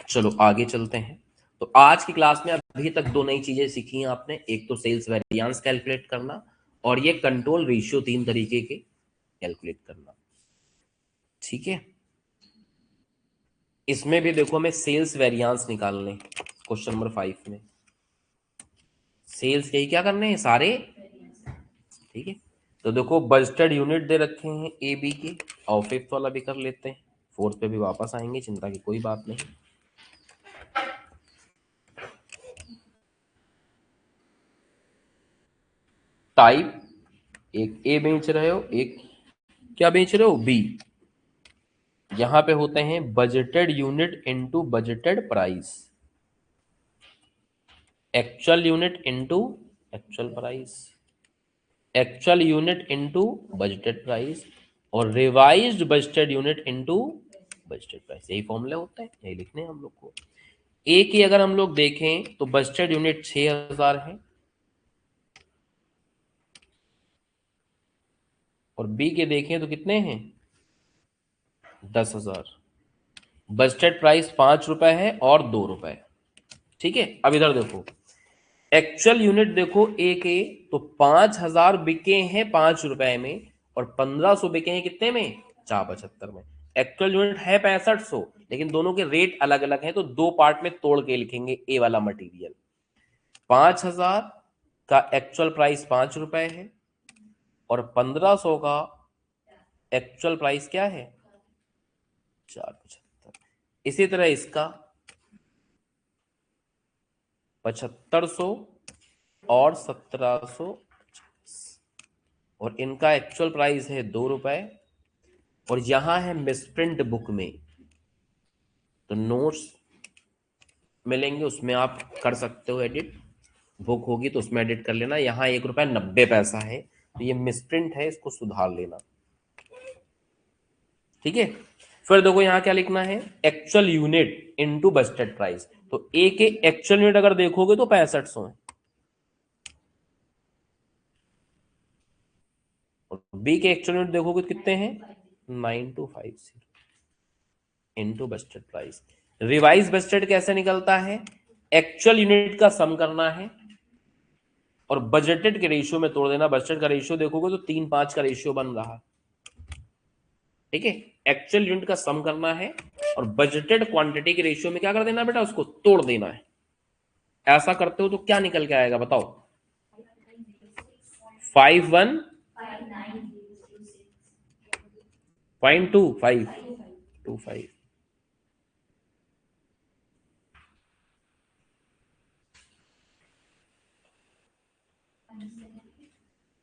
चलो आगे चलते हैं। तो आज की क्लास में अभी तक दो नई चीजें सीखी हैं आपने, एक तो सेल्स वेरिएंस कैलकुलेट करना और ये कंट्रोल रेशियो, तीन तरीके के कैलकुलेट करना। ठीक है, इसमें भी देखो हमें सेल्स वेरिएंस निकालने, क्वेश्चन नंबर 5 में सेल्स के ही क्या करने हैं सारे। ठीक है, तो देखो बजटेड यूनिट दे रखे हैं ए बी के, और फिफ्थ वाला भी कर लेते हैं, फोर्थ पे भी वापस आएंगे, चिंता की कोई बात नहीं। टाइप, एक ए बेच रहे हो, एक क्या बेच रहे हो, बी। यहां पे होते हैं budgeted unit into budgeted price, actual unit into actual price, actual unit into budgeted price और revised budgeted unit into budgeted price. यही फॉर्मूले होते हैं, यही लिखने हैं हम लोग को। ए की अगर हम लोग देखें तो बजटेड यूनिट 6000 है और बी के देखें तो कितने हैं 10,000। बजटेड प्राइस 5 रुपए है और 2 रुपए। ठीक है, अब इधर देखो एक्चुअल यूनिट देखो ए के, तो 5,000 बिके हैं 5 रुपए में और 1,500 बिके हैं कितने में, 475 में। एक्चुअल यूनिट है 6500, लेकिन दोनों के रेट अलग अलग हैं, तो दो पार्ट में तोड़ के लिखेंगे ए वाला मटेरियल। 5,000 का एक्चुअल प्राइस 5 रुपए है और 1,500 का एक्चुअल प्राइस क्या है 475। इसी तरह इसका 7,500 और 1,700 और इनका एक्चुअल प्राइस है 2 रुपए। और यहां है मिसप्रिंट बुक में, तो नोट्स मिलेंगे उसमें आप कर सकते हो एडिट, बुक होगी तो उसमें एडिट कर लेना। यहाँ 1 रुपया 90 पैसा है, तो ये मिसप्रिंट है, इसको सुधार लेना। ठीक है, फिर देखो यहां क्या लिखना है, actual unit into budgeted price. तो ए के एक्चुअल यूनिट अगर देखोगे तो 6500 है, और बी के एक्चुअल यूनिट देखोगे तो कितने हैं, 9250 into budgeted price. Revise budgeted कैसे निकलता है, एक्चुअल यूनिट का सम करना है और बजटेड के रेशियो में तोड़ देना। बजटेड का रेशियो देखोगे तो 3:5 का रेशियो बन रहा। ठीक है, एक्चुअल यूनिट का सम करना है और बजटेड क्वांटिटी के रेशियो में क्या कर देना बेटा, उसको तोड़ देना है। ऐसा करते हो तो क्या निकल के आएगा बताओ, 51.2525।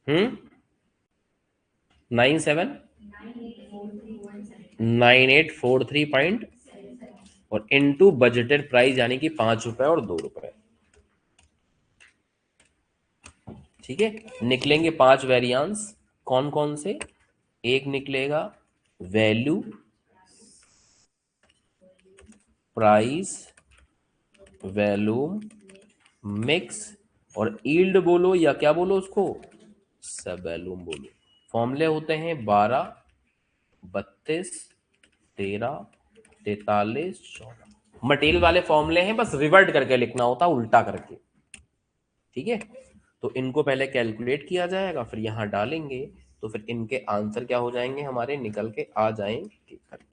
हम्म 979843 और इनटू बजटेड प्राइस यानी कि 5 रुपए और 2 रुपए। ठीक है, निकलेंगे 5 वेरिएंस। कौन कौन से, एक निकलेगा वैल्यू, प्राइस, वैल्यूम, मिक्स और यील्ड बोलो या क्या बोलो उसको, सब वैल्यूम बोलो। फॉर्मूले होते हैं 12, 32, 13, 43, 14। मटेरियल वाले फॉर्मूले हैं, बस रिवर्ट करके लिखना होता, उल्टा करके। ठीक है, तो इनको पहले कैलकुलेट किया जाएगा, फिर यहां डालेंगे, तो फिर इनके आंसर क्या हो जाएंगे, हमारे निकल के आ जाएंगे करके।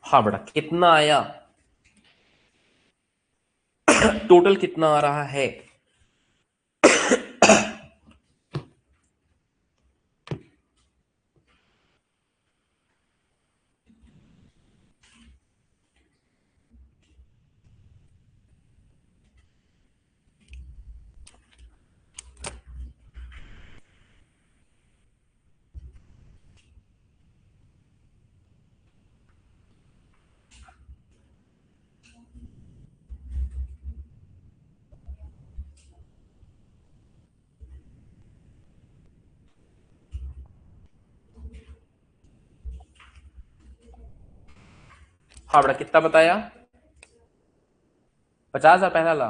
हाँ बेटा, कितना आया, टोटल कितना आ रहा है, हाँ बेटा कितना बताया, 50,000 पहला ला,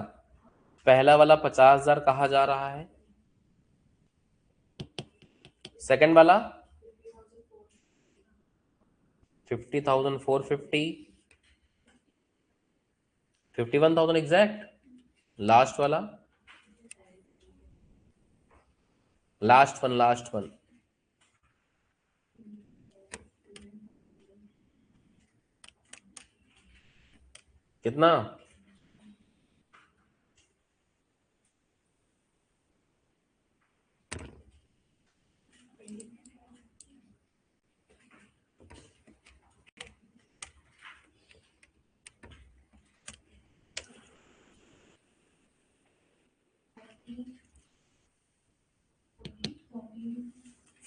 पहला वाला 50,000 कहा जा रहा है, सेकंड वाला 50,450, 51,000 एग्जैक्ट, लास्ट वाला, लास्ट वन कितना,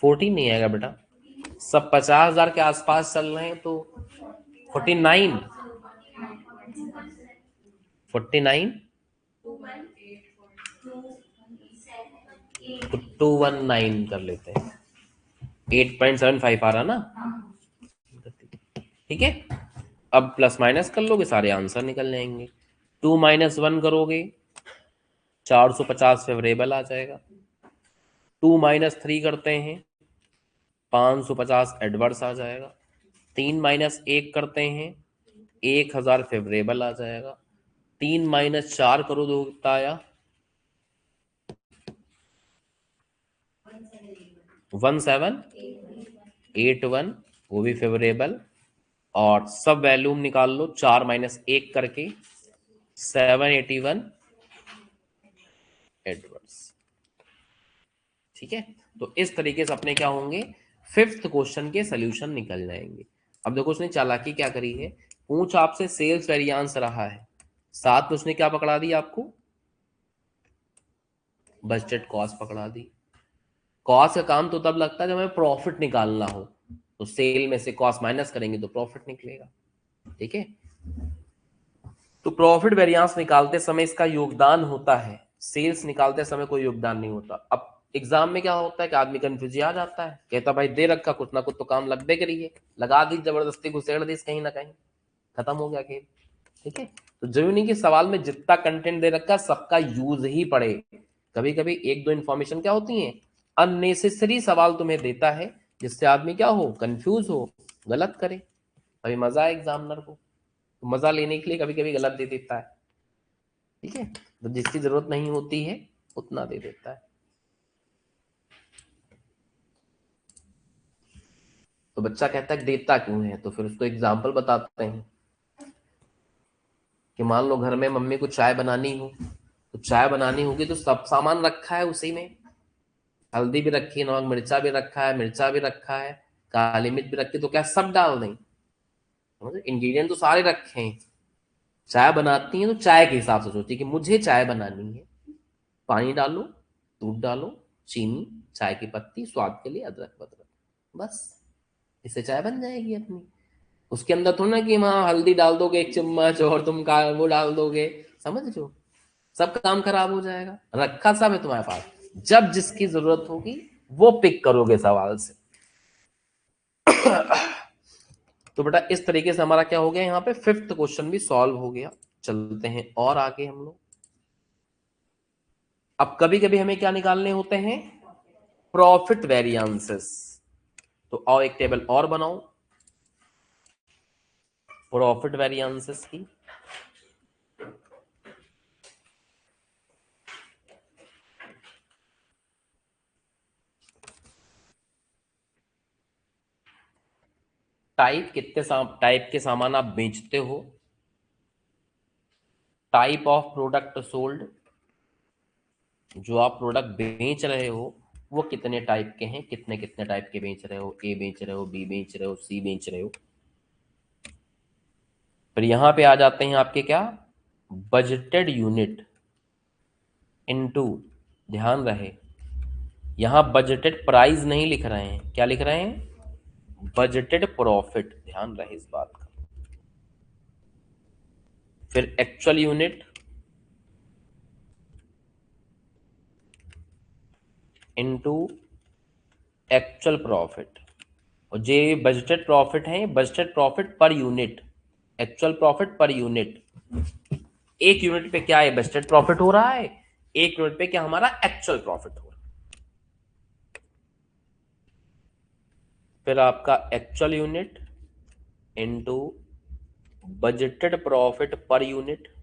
14 नहीं आएगा बेटा, सब 50,000 के आसपास चल रहे हैं, तो 49, 49, तो 219 कर लेते हैं, 8.75 आ रहा ना। ठीक है, अब प्लस माइनस कर लोगे, सारे आंसर निकल जाएंगे। 2 - 1 करोगे, 450 फेवरेबल आ जाएगा। 2 - 3 करते हैं, 550 एडवर्स आ जाएगा। 3 - 1 करते हैं, 1000 फेवरेबल आ जाएगा। 3 - 4 करो तो कितना आया, 1781, वो भी फेवरेबल। और सब वैल्यूम निकाल लो, 4 - 1 करके 781 एडवर्स। ठीक है, तो इस तरीके से अपने क्या होंगे, फिफ्थ क्वेश्चन के सोल्यूशन निकल जाएंगे। अब देखो उसने चालाकी क्या करी है, पूछ आपसे सेल्स वेरिएंस रहा है, साथ में उसने क्या पकड़ा दिया आपको, बजटेड कॉस्ट पकड़ा दी। कॉस्ट का काम तो तब लगता है जब हमें प्रॉफिट निकालना हो, तो सेल में से कॉस्ट माइनस करेंगे तो प्रॉफिट निकलेगा। ठीक है, तो प्रॉफिट वेरिएंस निकालते समय इसका योगदान होता है, सेल्स निकालते समय कोई योगदान नहीं होता। अब एग्जाम में क्या होता है कि आदमी कंफ्यूज आ जाता है, कहता भाई दे रखा कुछ ना कुछ तो काम लग करिए, लगा दी जबरदस्ती, घुसेड़ दी कहीं ना कहीं, खत्म हो गया खेल। ठीक है, तो जरूरी नहीं कि सवाल में जितना कंटेंट दे रखा सबका यूज ही पड़े। कभी कभी एक दो इंफॉर्मेशन क्या होती है, अननेसेसरी सवाल तुम्हें देता है, जिससे आदमी क्या हो, कंफ्यूज हो, गलत करे। अभी मजा है एग्जामिनर को, तो मजा लेने के लिए कभी कभी गलत दे देता है। ठीक है, तो जिसकी जरूरत नहीं होती है उतना दे देता है। तो बच्चा कहता है देता क्यों है, तो फिर उसको एग्जाम्पल बताते हैं कि मान लो घर में मम्मी को चाय बनानी हो, तो चाय बनानी होगी तो सब सामान रखा है उसी में, हल्दी भी रखी है, नमक मिर्चा भी रखा है, मिर्चा भी रखा है, काली मिर्च भी रखी, तो क्या सब डाल दें? इंग्रेडिएंट तो सारे रखे हैं। चाय बनाती है तो चाय के हिसाब से सोचिए कि मुझे चाय बनानी है, पानी डालो, दूध डालो, चीनी, चाय की पत्ती, स्वाद के लिए अदरक वदरक, बस इससे चाय बन जाएगी अपनी। उसके अंदर थोड़ा ना कि वहां हल्दी डाल दोगे 1 चम्मच और तुम का वो डाल दोगे, समझ जो, सब काम खराब हो जाएगा। रखा सब है तुम्हारे पास, जब जिसकी जरूरत होगी वो पिक करोगे सवाल से। तो बेटा इस तरीके से हमारा क्या हो गया, यहाँ पे 5th क्वेश्चन भी सॉल्व हो गया। चलते हैं और आगे हम लोग। अब कभी कभी हमें क्या निकालने होते हैं, प्रॉफिट वेरिएंसेस। तो आओ एक टेबल और बनाओ प्रॉफिट वेरिएंसेस की। टाइप कितने टाइप के सामान आप बेचते हो, टाइप ऑफ प्रोडक्ट सोल्ड, जो आप प्रोडक्ट बेच रहे हो वो कितने टाइप के हैं, कितने कितने टाइप के बेच रहे हो, ए बेच रहे हो, बी बेच रहे हो, सी बेच रहे हो। फिर यहां पे आ जाते हैं आपके क्या, बजटेड यूनिट इनटू, ध्यान रहे यहां बजटेड प्राइस नहीं लिख रहे हैं, क्या लिख रहे हैं, बजटेड प्रॉफिट, ध्यान रहे इस बात का। फिर actual unit into actual profit, और जे बजटेड प्रॉफिट है, budgeted profit per unit, actual profit per unit. एक यूनिट पे क्या है, बजटेड प्रॉफिट हो रहा है, एक यूनिट पे क्या हमारा एक्चुअल प्रॉफिट हो रहा है। फिर आपका actual unit into budgeted profit per unit,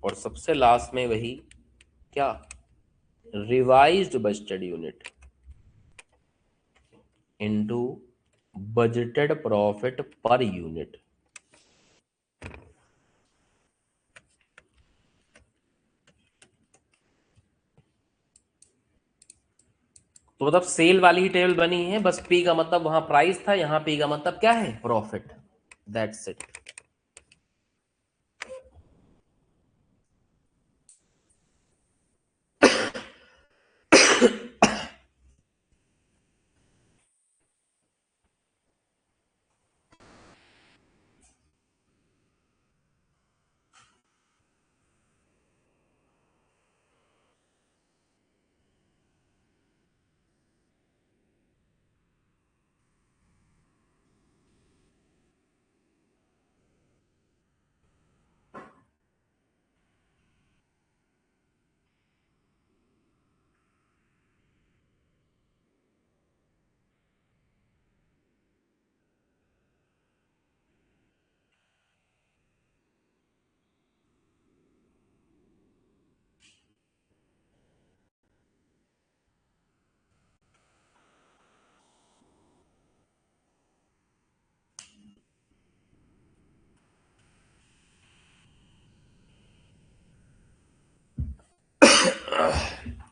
और सबसे लास्ट में वही क्या, revised budgeted unit into budgeted profit per unit. तो मतलब सेल वाली ही टेबल बनी है, बस पी का मतलब वहां प्राइस था, यहां पी का मतलब क्या है, प्रॉफिट, दैट्स इट।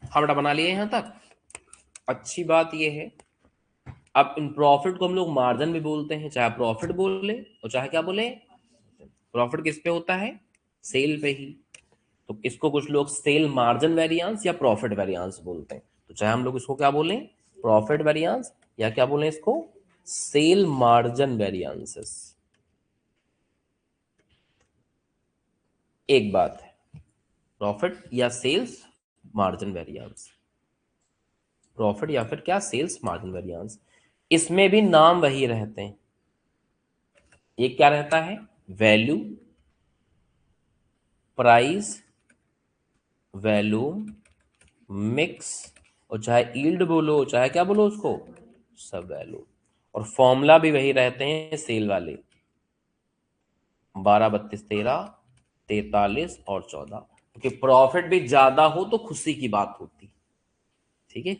हाँ बेटा बना लिए यहां तक। अच्छी बात यह है, अब इन प्रॉफिट को हम लोग मार्जिन भी बोलते हैं, चाहे प्रॉफिट बोले और चाहे क्या बोले, प्रॉफिट किस पे होता है, सेल पे ही। तो इसको कुछ लोग सेल मार्जिन वेरिएंस या प्रॉफिट वेरिएंस बोलते हैं। तो चाहे हम लोग इसको क्या बोलें, प्रॉफिट वेरिएंस, या क्या बोलें इसको, सेल मार्जिन वेरिएंसेस। एक बात है, प्रॉफिट या सेल्स मार्जिन वेरिएंस, प्रॉफिट या फिर क्या, सेल्स मार्जिन वेरिएंस, इसमें भी नाम वही रहते हैं। एक क्या रहता है, वैल्यू, प्राइस, वैल्यूम, मिक्स, और चाहे यील्ड बोलो चाहे क्या बोलो उसको, सब वैल्यू। और फॉर्मूला भी वही रहते हैं सेल वाले, 12, 32, 13, 43 और 14, क्योंकि प्रॉफिट भी ज्यादा हो तो खुशी की बात होती, ठीक है।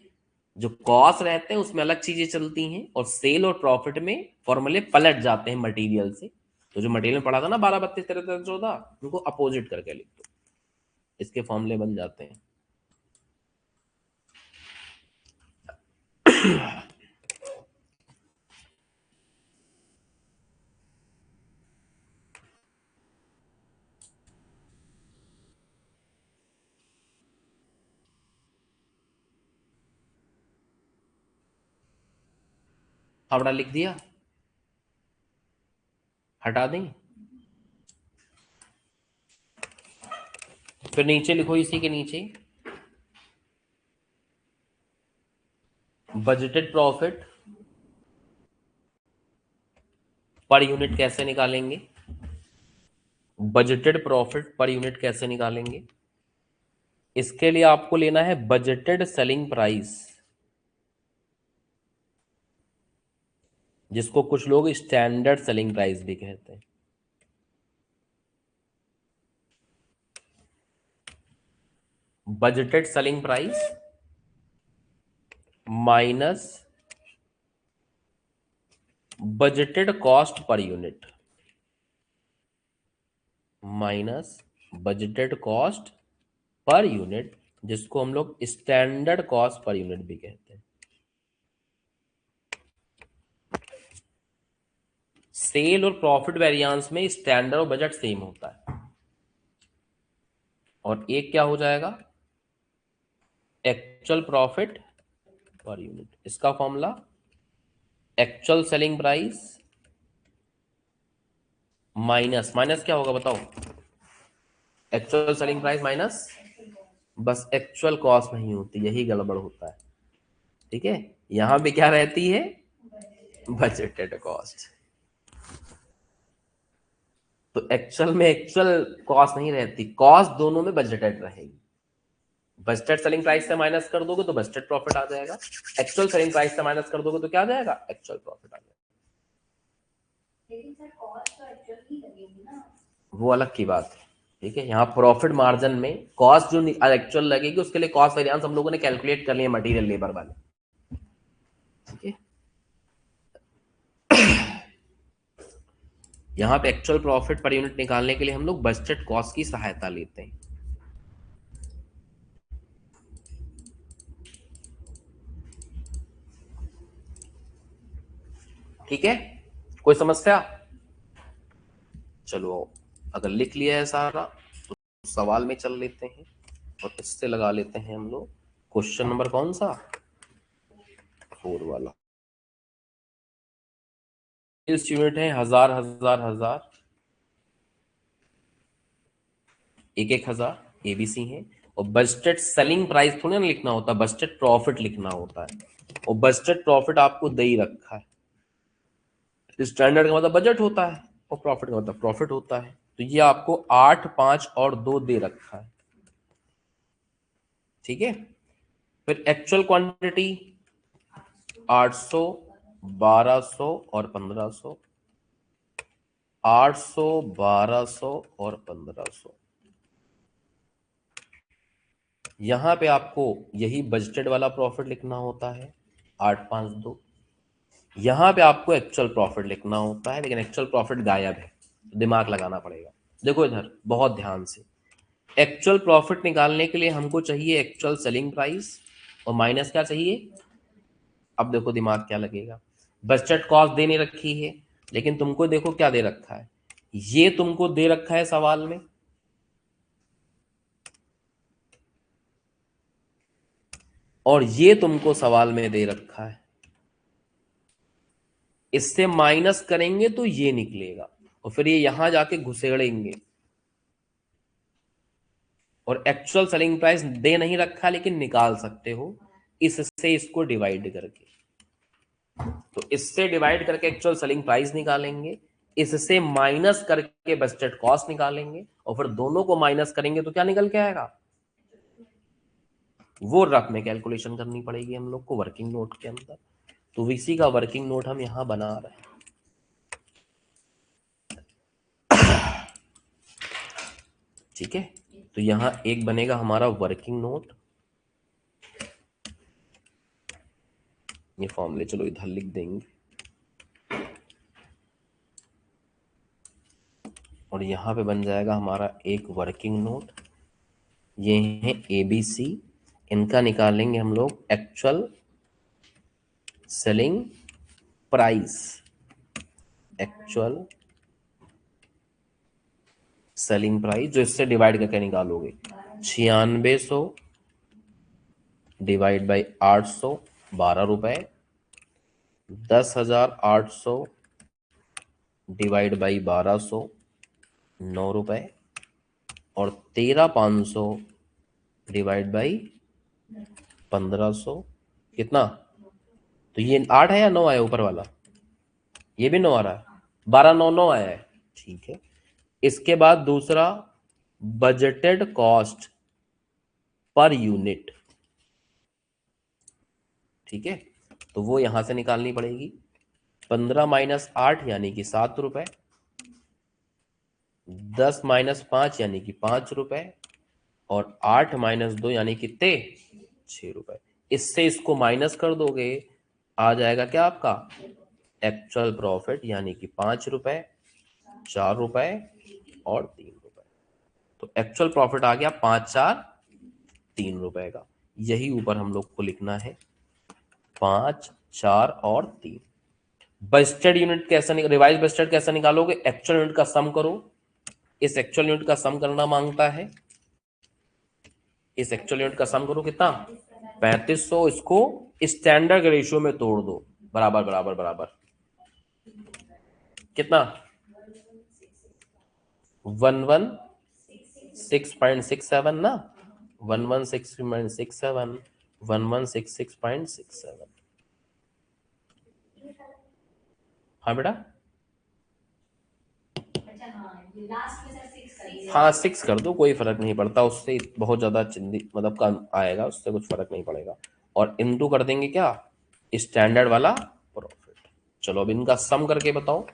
जो कॉस्ट रहते हैं उसमें अलग चीजें चलती हैं, और सेल और प्रॉफिट में फॉर्मूले पलट जाते हैं मटेरियल से। तो जो मटेरियल में पढ़ा था ना 12, 32, 13, 14, उनको अपोजिट करके लिख दो, इसके फॉर्मूले बन जाते हैं। फावड़ा लिख दिया, हटा दें, फिर नीचे लिखो, इसी के नीचे बजटेड प्रॉफिट पर यूनिट कैसे निकालेंगे, बजटेड प्रॉफिट पर यूनिट कैसे निकालेंगे। इसके लिए आपको लेना है बजटेड सेलिंग प्राइस, जिसको कुछ लोग स्टैंडर्ड सेलिंग प्राइस भी कहते हैं। Budgeted selling price minus budgeted cost per unit, minus budgeted cost per unit, जिसको हम लोग स्टैंडर्ड कॉस्ट पर यूनिट भी कहते हैं। सेल और प्रॉफिट वेरिएंस में स्टैंडर्ड और बजट सेम होता है। और एक क्या हो जाएगा, एक्चुअल प्रॉफिट पर यूनिट, इसका formula actual selling price minus, minus क्या होगा बताओ, एक्चुअल सेलिंग प्राइस माइनस, बस एक्चुअल कॉस्ट नहीं होती, यही गड़बड़ होता है, ठीक है। यहां पे क्या रहती है, बजटेड कॉस्ट। तो एक्चुअल में एक्चुअल कॉस्ट नहीं रहती, कॉस्ट दोनों में बजटेड रहेगी। बजटेड सेलिंग प्राइस से माइनस कर दोगे तो बजटेड प्रॉफिट आ जाएगा, एक्चुअल सेलिंग प्राइस से माइनस कर दोगे तो क्या आ जाएगा, एक्चुअल प्रॉफिट आ जाएगा। लेकिन सर कॉस्ट तो एक्चुअल ही लगेगी ना, वो अलग की बात है, ठीक है। यहाँ प्रॉफिट मार्जिन में कॉस्ट जो एक्चुअल लगेगी उसके लिए कॉस्ट वेरिएंस हम लोगों ने कैलकुलेट कर लिया मटेरियल लेबर वाले, ठीक है। यहाँ पे एक्चुअल प्रॉफिट पर यूनिट निकालने के लिए हम लोग बजटेड कॉस्ट की सहायता लेते हैं। ठीक है, कोई समस्या, चलो अगर लिख लिया है सारा तो सवाल में चल लेते हैं, और इससे लगा लेते हैं हम लोग क्वेश्चन नंबर कौन सा, 4 वाला। इस यूनिट है 1000 1000 1000, 1000 एबीसी है। और बजटेड सेलिंग प्राइस थोड़ी ना लिखना होता, बजटेड प्रॉफिट लिखना होता है, और बजटेड प्रॉफिट आपको दे ही रखा है। स्टैंडर्ड का मतलब बजट होता है और प्रॉफिट का मतलब प्रॉफिट होता है, तो ये आपको 8, 5 और 2 दे रखा है, ठीक है। फिर एक्चुअल क्वांटिटी 800, 1200 और 1500, 800, 1200 और 1500। यहां पे आपको यही बजटेड वाला प्रॉफिट लिखना होता है 852। यहां पे आपको एक्चुअल प्रॉफिट लिखना होता है, लेकिन एक्चुअल प्रॉफिट गायब है, तो दिमाग लगाना पड़ेगा। देखो इधर बहुत ध्यान से, एक्चुअल प्रॉफिट निकालने के लिए हमको चाहिए एक्चुअल सेलिंग प्राइस, और माइनस क्या चाहिए, अब देखो दिमाग क्या लगेगा, बजटेड कॉस्ट दे नहीं रखी है, लेकिन तुमको देखो क्या दे रखा है, ये तुमको दे रखा है सवाल में, और ये तुमको सवाल में दे रखा है, इससे माइनस करेंगे तो ये निकलेगा और फिर ये यहां जाके घुसेड़ेंगे। और एक्चुअल सेलिंग प्राइस दे नहीं रखा लेकिन निकाल सकते हो इससे, इसको डिवाइड करके। तो इससे डिवाइड करके एक्चुअल सेलिंग प्राइस निकालेंगे, इससे माइनस करके बजटेड कॉस्ट निकालेंगे और फिर दोनों को माइनस करेंगे तो क्या निकल के आएगा, वो रफ में कैलकुलेशन करनी पड़ेगी हम लोग को वर्किंग नोट के अंदर। तो वीसी का वर्किंग नोट हम यहां बना रहे हैं। ठीक है, तो यहां एक बनेगा हमारा वर्किंग नोट, ये फॉर्मूले चलो इधर लिख देंगे, और यहां पे बन जाएगा हमारा एक वर्किंग नोट। ये है ABC, इनका निकालेंगे हम लोग actual selling price, actual selling price जो इससे डिवाइड करके निकालोगे, 9600 डिवाइड बाई 800 ₹12, 10,800 डिवाइड बाई 1200 ₹9, और 13,500 डिवाइड बाई 1500 कितना, तो ये 8 है या 9 आया ऊपर वाला, ये भी 9 आ रहा है, 12,999 आया है। ठीक है, इसके बाद दूसरा बजटेड कॉस्ट पर यूनिट। ठीक है, तो वो यहां से निकालनी पड़ेगी, 15 माइनस 8 यानी कि ₹7, 10 माइनस 5 यानी कि ₹5, और 8 माइनस 2 यानी कितने, ₹6। इससे इसको माइनस कर दोगे, आ जाएगा क्या आपका एक्चुअल प्रॉफिट, यानी कि ₹5, ₹4 और ₹3। तो एक्चुअल प्रॉफिट आ गया 5, 4, ₹3 का। यही ऊपर हम लोग को लिखना है, 5, 4 और 3। बजटेड यूनिट कैसा, रिवाइज बजटेड कैसा निकालोगे, एक्चुअल यूनिट का सम करो, इस एक्चुअल यूनिट का सम करना मांगता है, इस एक्चुअल यूनिट का सम करो कितना, 3500, इसको स्टैंडर्ड रेशियो में तोड़ दो, बराबर बराबर बराबर, कितना 116.67 ना, 116.67, 1166.67। हाँ बेटा, हाँ 6 कर दो, कोई फर्क नहीं पड़ता उससे, बहुत ज्यादा चिंदी मतलब कम आएगा, उससे कुछ फर्क नहीं पड़ेगा। और इनटू कर देंगे क्या, स्टैंडर्ड वाला प्रॉफिट। चलो अब इनका सम करके बताओ।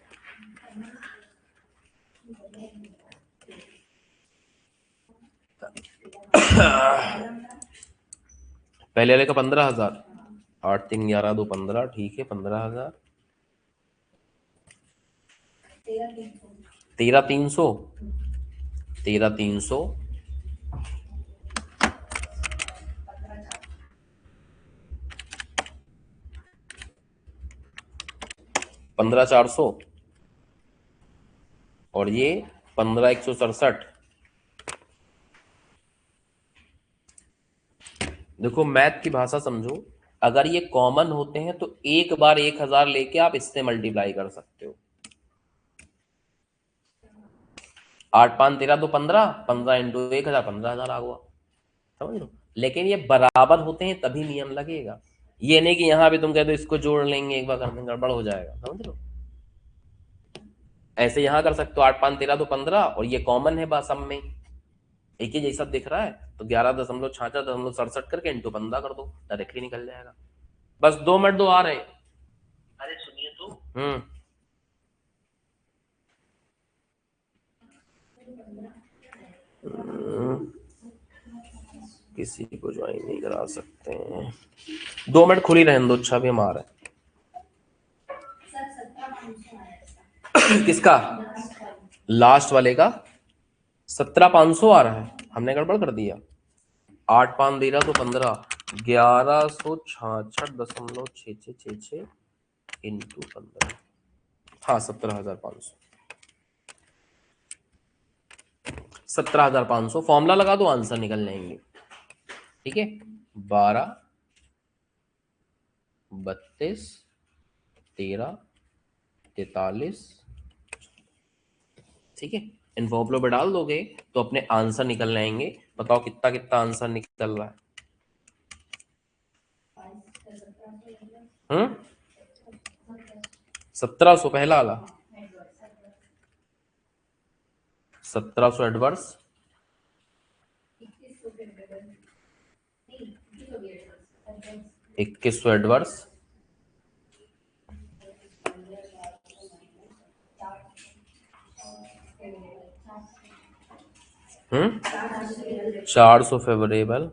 पहले वाले का 15,000, 8 3 11 2 15, ठीक है 15,000, 13,300, 13,300, 15,400, और ये 15,167। देखो मैथ की भाषा समझो, अगर ये कॉमन होते हैं तो एक बार 1,000 लेके आप इससे मल्टीप्लाई कर सकते हो, 8 5 13 2 15, 15 इंटू 1,000, 15,000 आ गया, समझ लो। लेकिन ये बराबर होते हैं तभी नियम लगेगा, ये नहीं कि यहां भी तुम कह दो इसको जोड़ लेंगे एक बार कर देंगे, गड़बड़ हो जाएगा, समझ लो। ऐसे यहां कर सकते हो, 8 5 13 2 15, और ये कॉमन है बस, सब में एक ही जैसा दिख रहा है, तो 11.66 करके इंटू 15 कर दो, डायरेक्टली निकल जाएगा। बस 2 मिनट दो, आ रहे हैं। अरे सुनिए तो। किसी को ज्वाइन नहीं करा सकते हैं, 2 मिनट खुली रहने दो, अच्छा भी हम आ रहे हैं। किसका, लास्ट वाले का 17,500 आ रहा है, हमने गड़बड़ कर दिया, 8 5 13 तो 15, 1166.66 इंटू 15, हाँ 17,500, 17,500 फॉर्मूला लगा दो, आंसर निकल जाएंगे। ठीक है, 12 32, 13, 43। ठीक है, इन फॉर्मूलों में डाल दोगे तो अपने आंसर निकल आएंगे। बताओ कितना कितना आंसर निकल रहा है। 1700 पहला वाला, 1700 एडवर्स, 2100 एडवर्स, 400 फेवरेबल,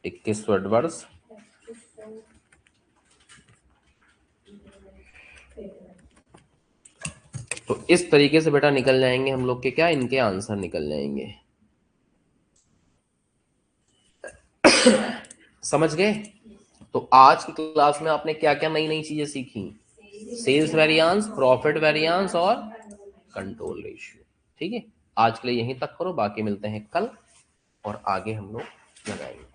2100 एडवर्स, तो इस तरीके से बेटा निकल जाएंगे हम लोग के क्या, इनके आंसर निकल जाएंगे। समझ गए? तो आज की क्लास में आपने क्या क्या नई नई चीजें सीखी? सेल्स वेरिएंस, प्रॉफिट वेरिएंस और कंट्रोल रेशियो। ठीक है, आज के लिए यहीं तक करो, बाकी मिलते हैं कल और आगे हम लोग लगाएंगे।